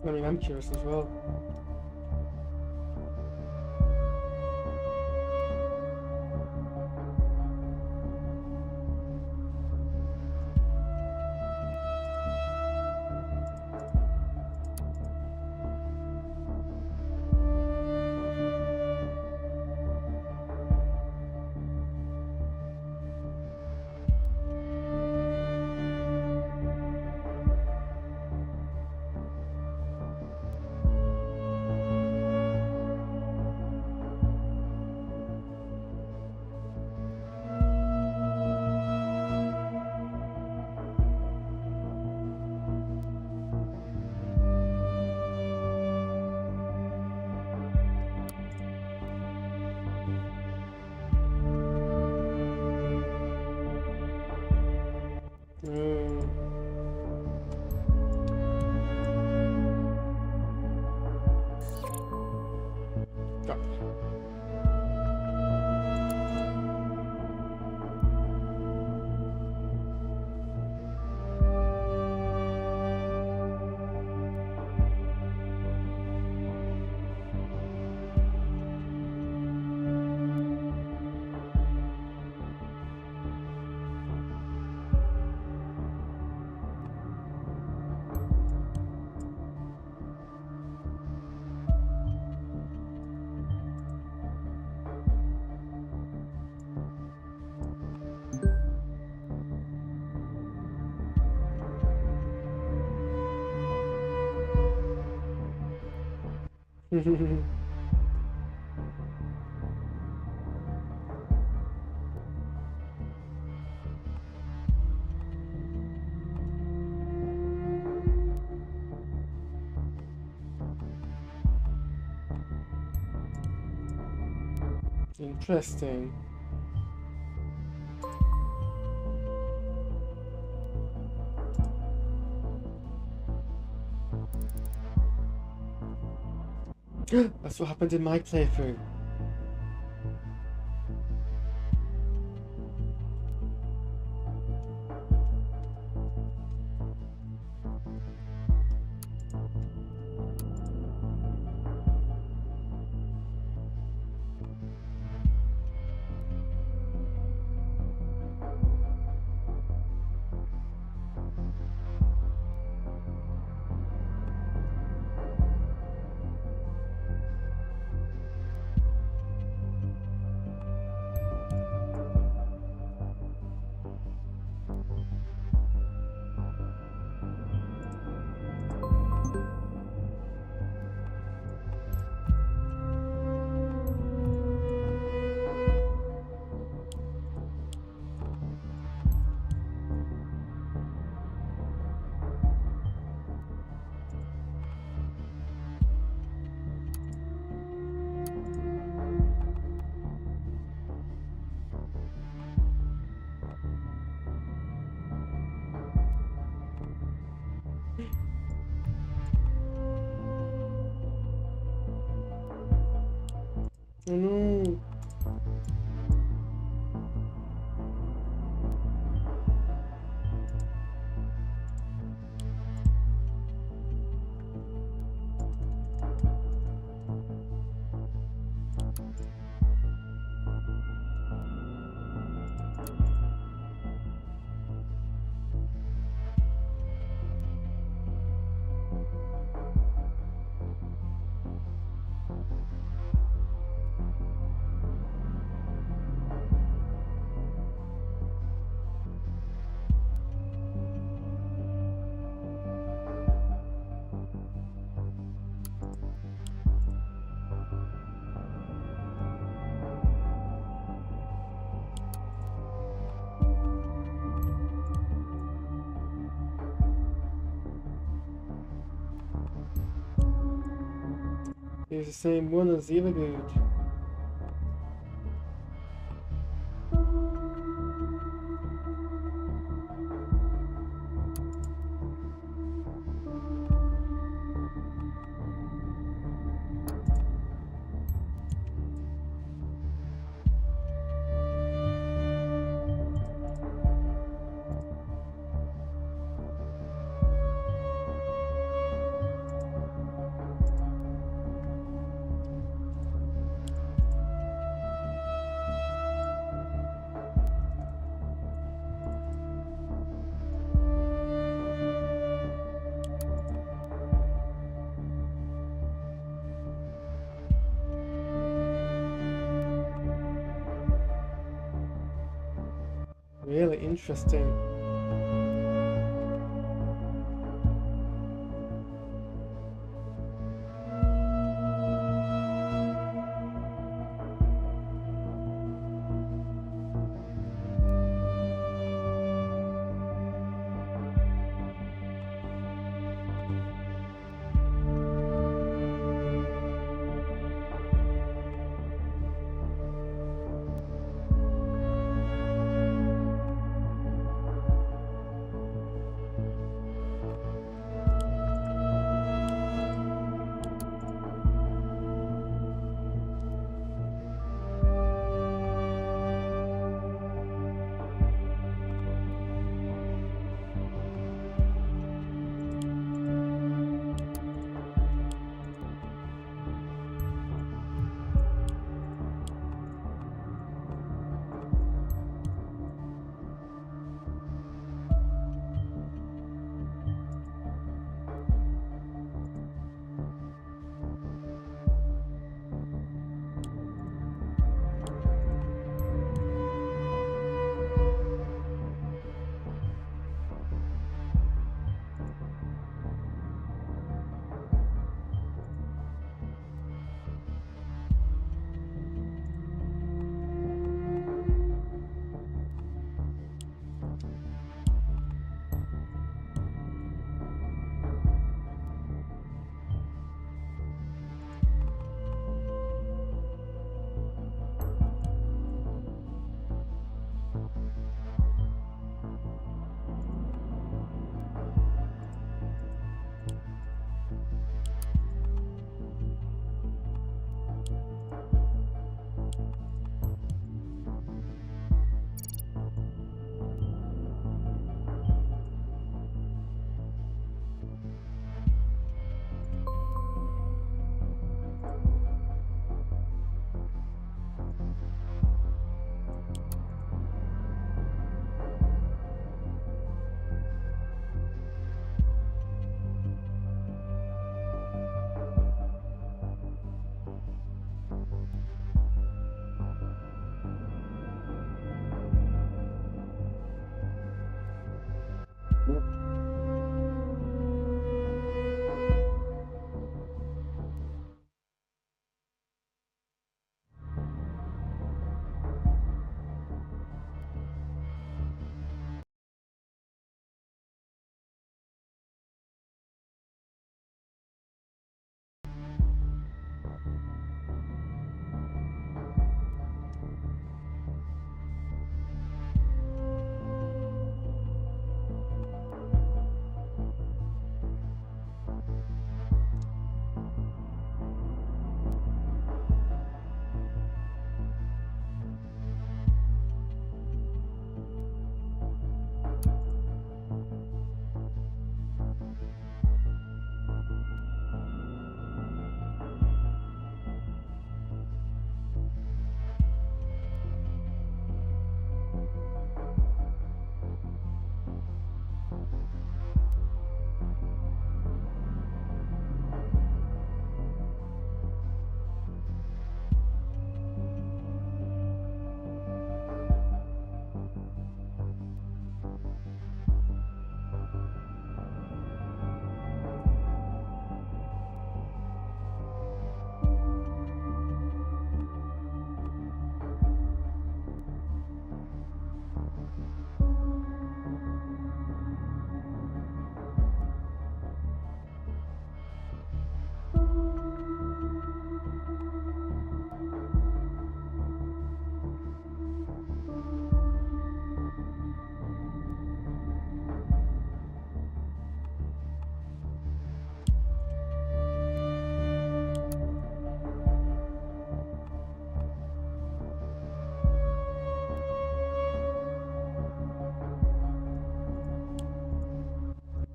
I mean, I'm curious as well. Got it. Interesting. That's what happened in my playthrough. Oh no. He's the same one as the other dude. Really interesting.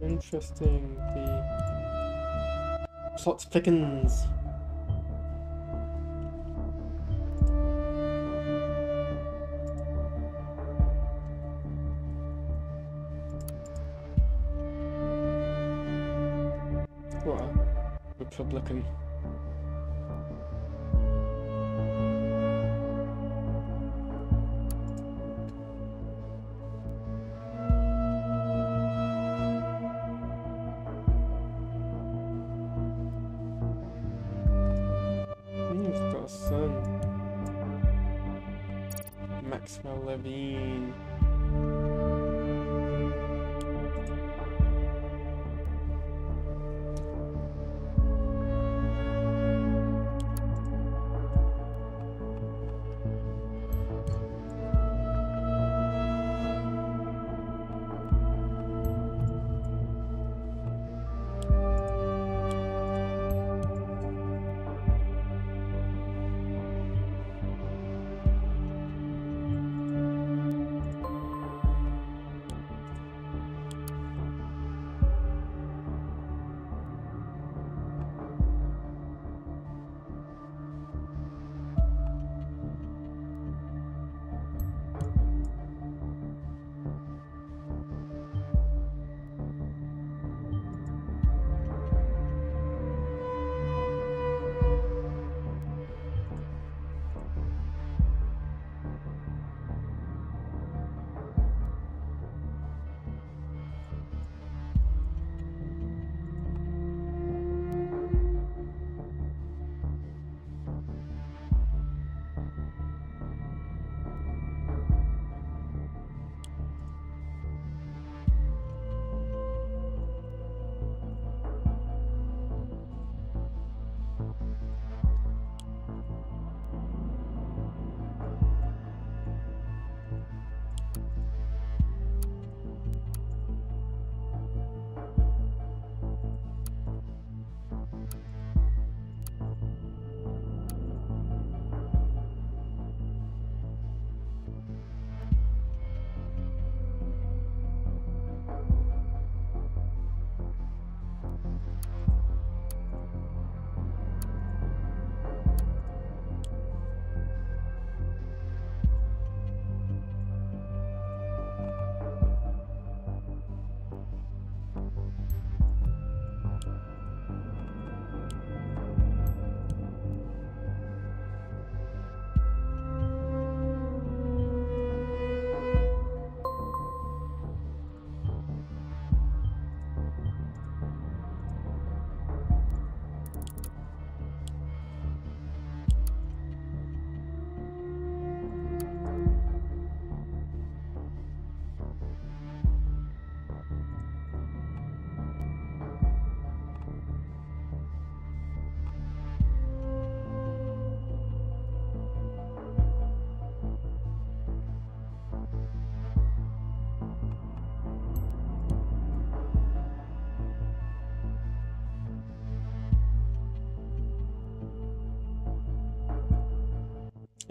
Interesting. The plot thickens. What a Republican. He's got a son. Maxwell Levine.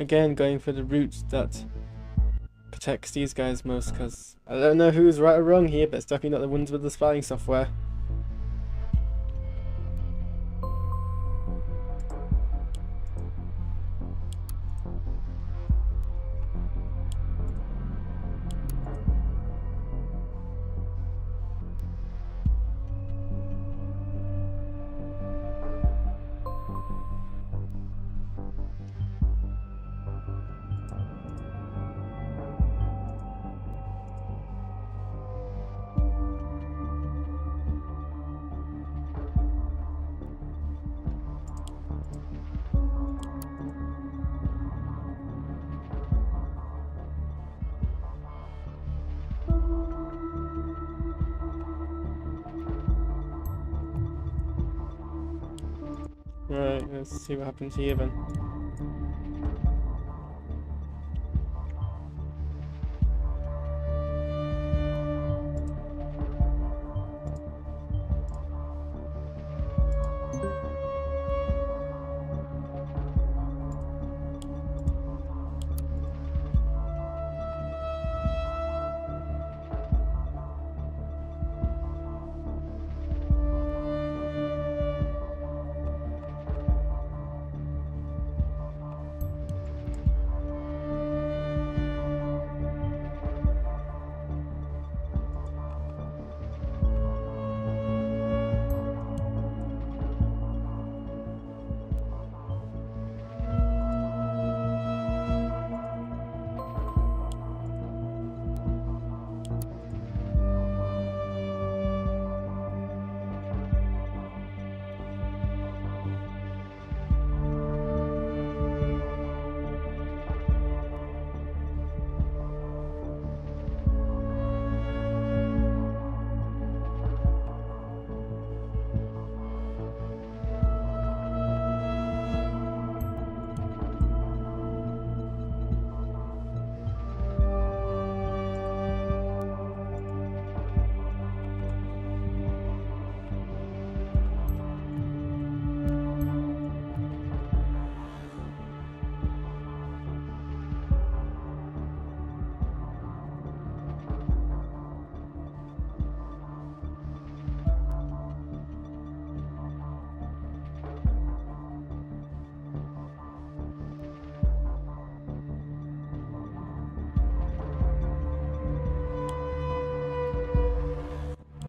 Again, going for the route that protects these guys most, because I don't know who's right or wrong here, but it's definitely not the ones with the spying software. Right, let's see what happens here then.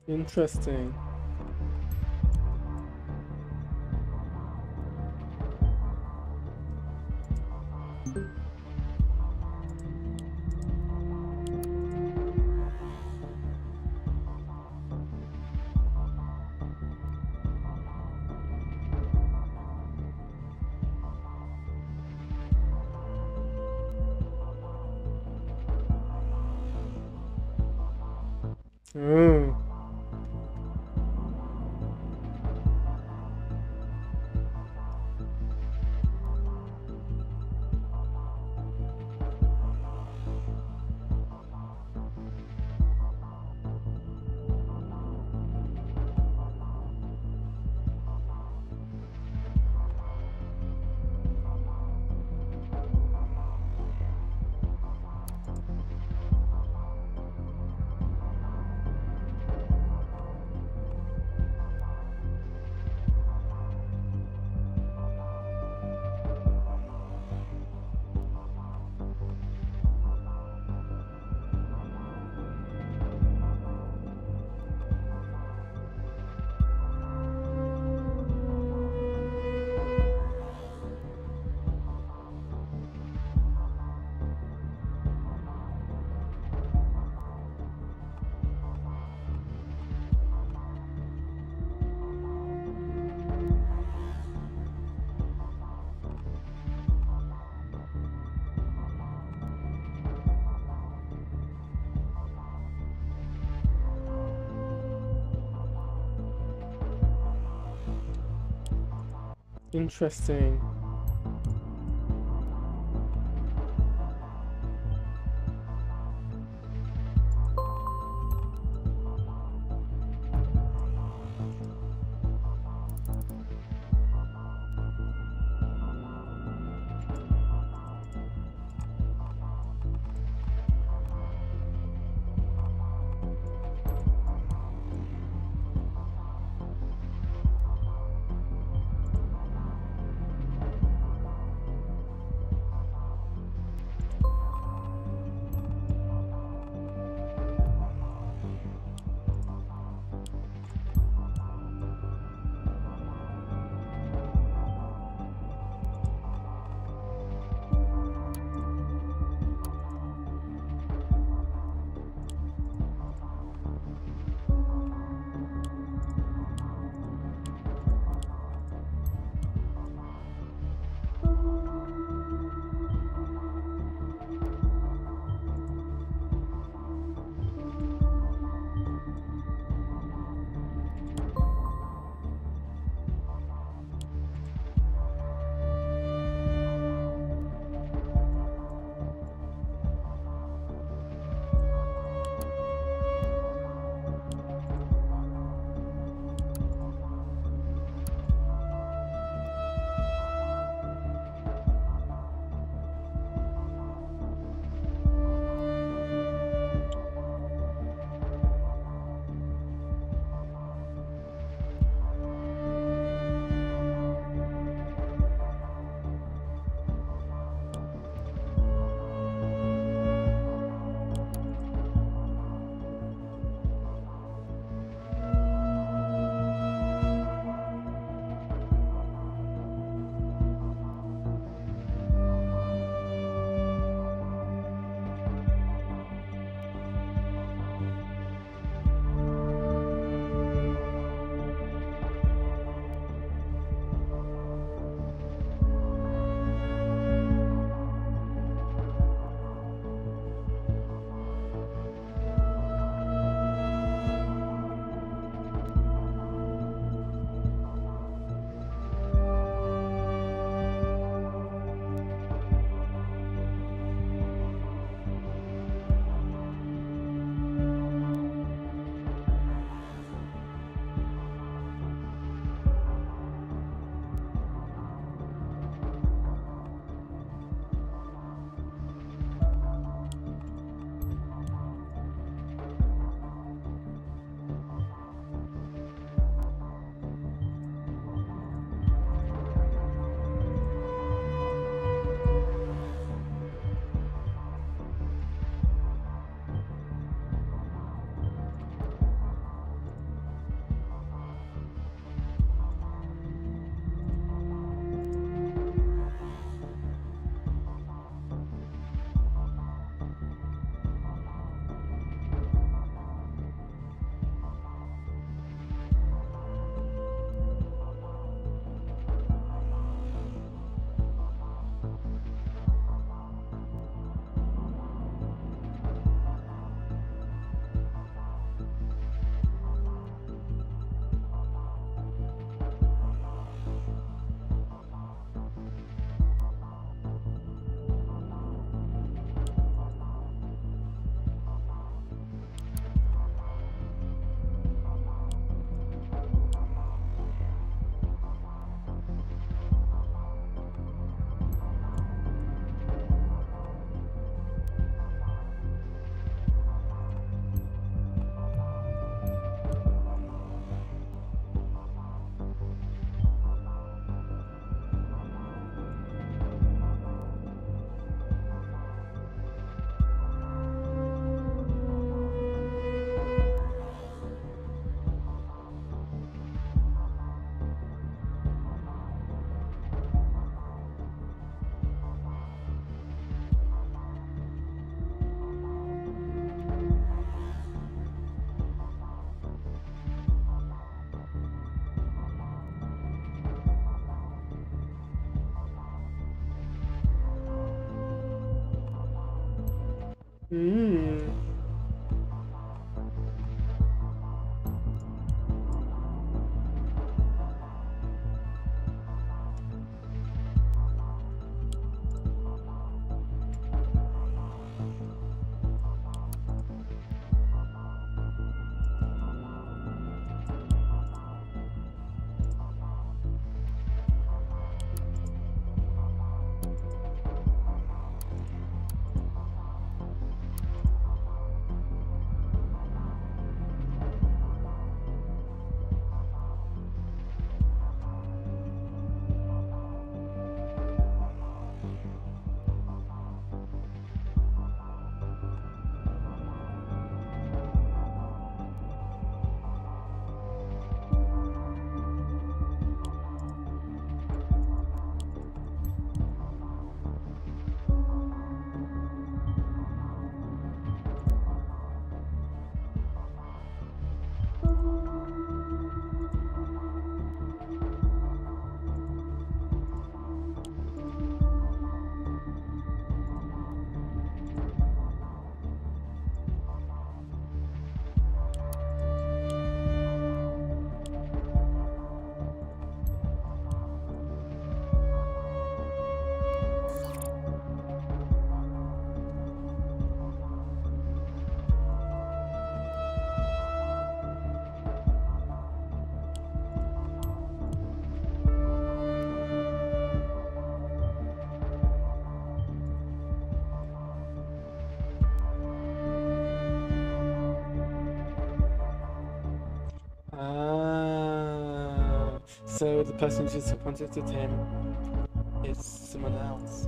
Interesting. Mm. Interesting. Hmm. So the person who just contacted him is someone else.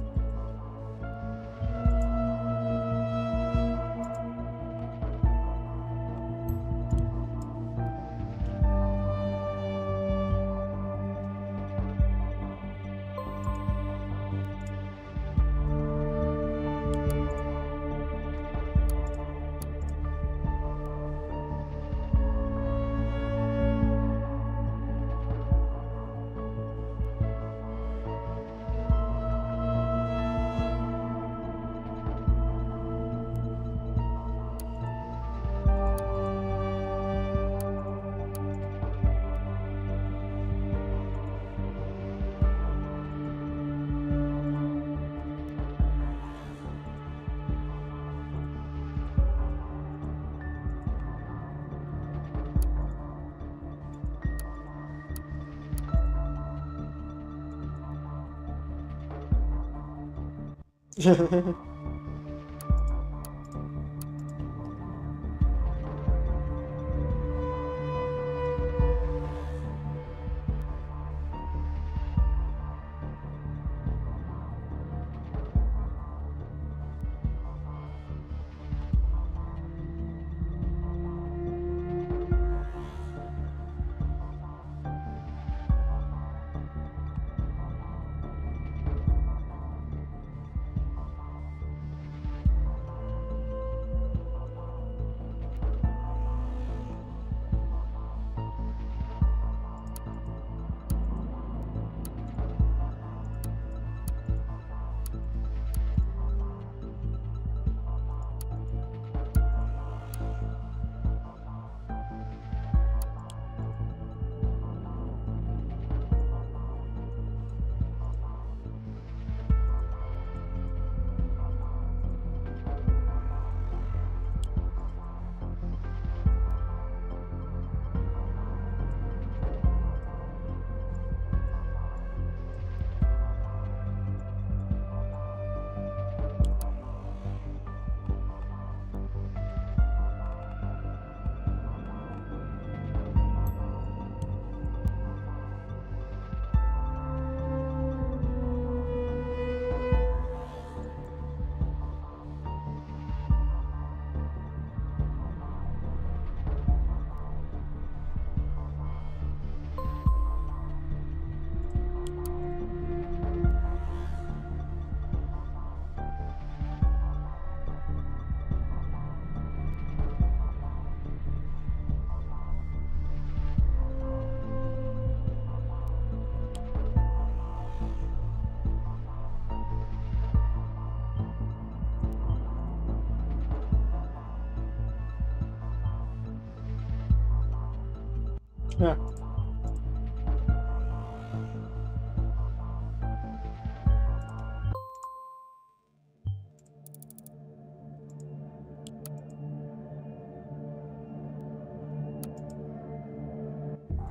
Yeah.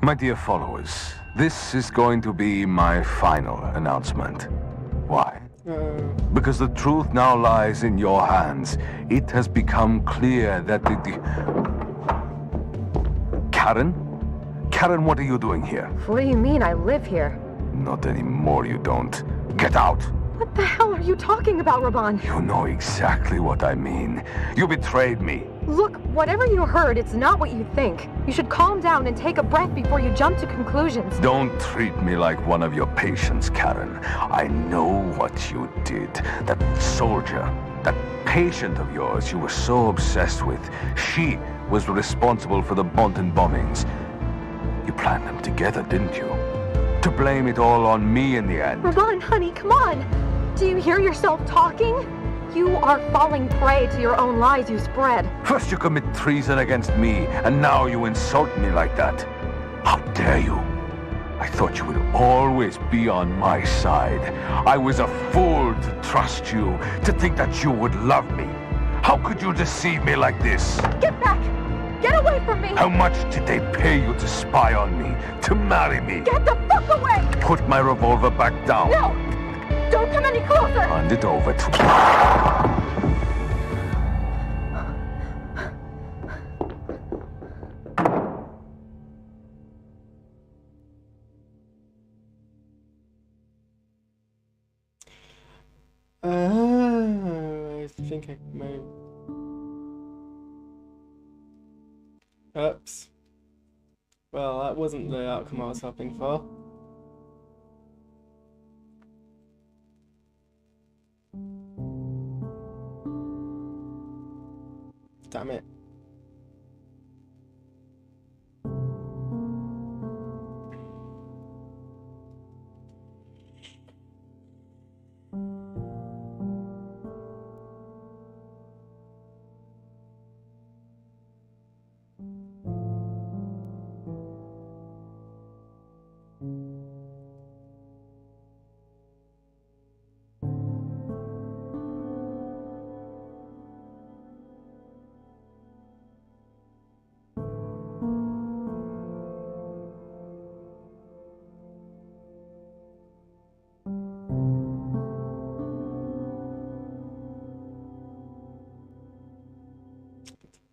My dear followers, this is going to be my final announcement. Why? Because the truth now lies in your hands. It has become clear that Karen? Karen, what are you doing here? What do you mean I live here? Not anymore, you don't. Get out! What the hell are you talking about, Raban? You know exactly what I mean. You betrayed me. Look, whatever you heard, it's not what you think. You should calm down and take a breath before you jump to conclusions. Don't treat me like one of your patients, Karen. I know what you did. That soldier, that patient of yours you were so obsessed with, she was responsible for the Bonton bombings. You planned them together, didn't you? To blame it all on me in the end. Raban, honey, come on! Do you hear yourself talking? You are falling prey to your own lies you spread. First you commit treason against me, and now you insult me like that. How dare you? I thought you would always be on my side. I was a fool to trust you, to think that you would love me. How could you deceive me like this? Get back! Get away from me! How much did they pay you to spy on me, to marry me? Get the fuck away! Put my revolver back down. No! Don't come any closer! Hand it over to... I think I may. Oops. Well, that wasn't the outcome I was hoping for. Damn it.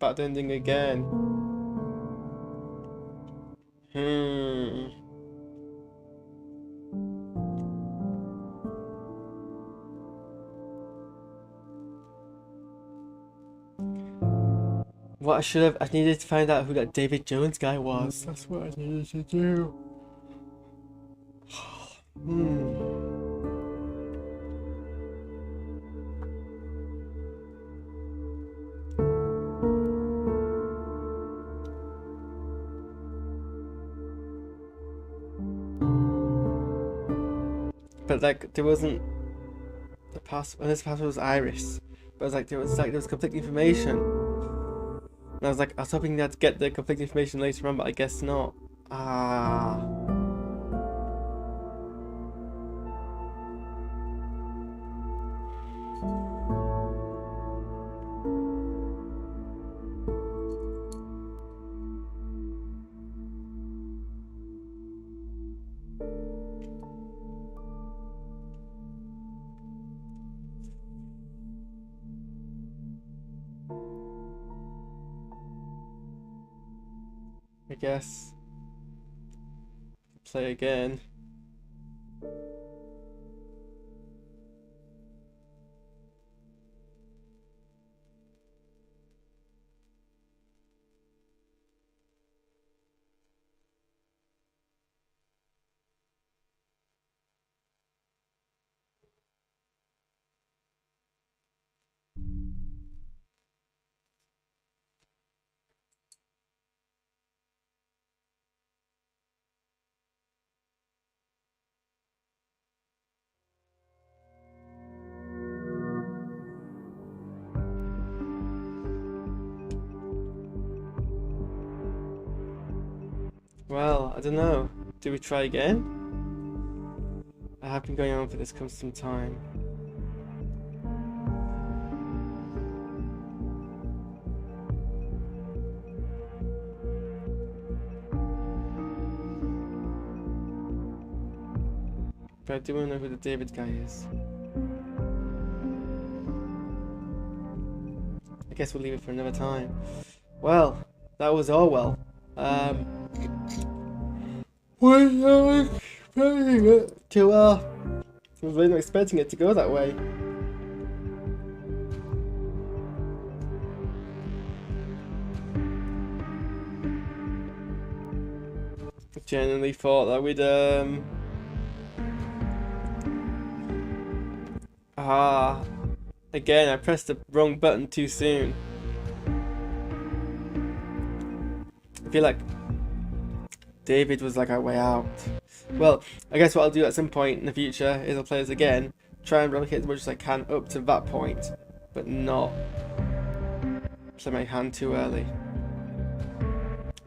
Bad ending again. What I needed to find out who that David Jones guy was. That's what I needed to do. But like there wasn't the password. This password was Iris, but it was like there was complete information. And I was hoping I'd get the complete information later on, but I guess not. I guess. Play again. Well, I don't know. Do we try again? I have been going on for this for some time. But I do want to know who the David guy is. I guess we'll leave it for another time. Well, that was Orwell. Was expecting it to, I was really not expecting it to go that way. I genuinely thought that we'd, again, I pressed the wrong button too soon. I feel like David was like our way out. Well, I guess what I'll do at some point in the future is I'll play this again, try and replicate as much as I can up to that point, but not play my hand too early.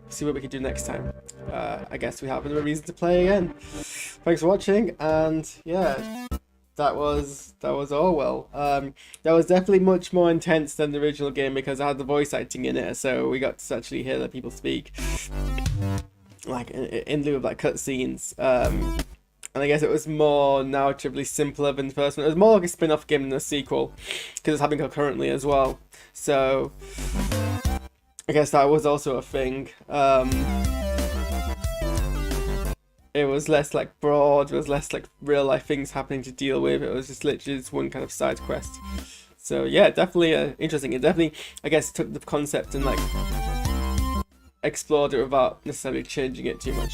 See what we can do next time. I guess we have another reason to play again. Thanks for watching, and yeah, that was Orwell. That was definitely much more intense than the original game because I had the voice acting in it, so we got to actually hear the people speak, like in lieu of like cutscenes. And I guess it was more narratively simpler than the first one. It was more like a spin-off game than a sequel because it's happening concurrently as well. So I guess that was also a thing. It was less like broad, it was less like real life things happening to deal with. It was just literally just one kind of side quest. So yeah, definitely interesting. It definitely, I guess, took the concept and like explored it without necessarily changing it too much.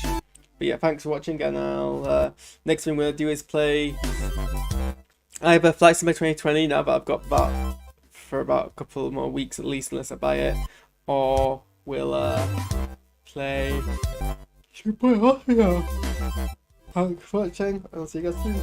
But yeah, thanks for watching, and I'll next thing we'll do is play either Flight Simulator 2020 now that I've got that for about a couple more weeks at least, unless I buy it, or we'll play. Should we play Orwell? Thanks for watching. I'll see you guys soon.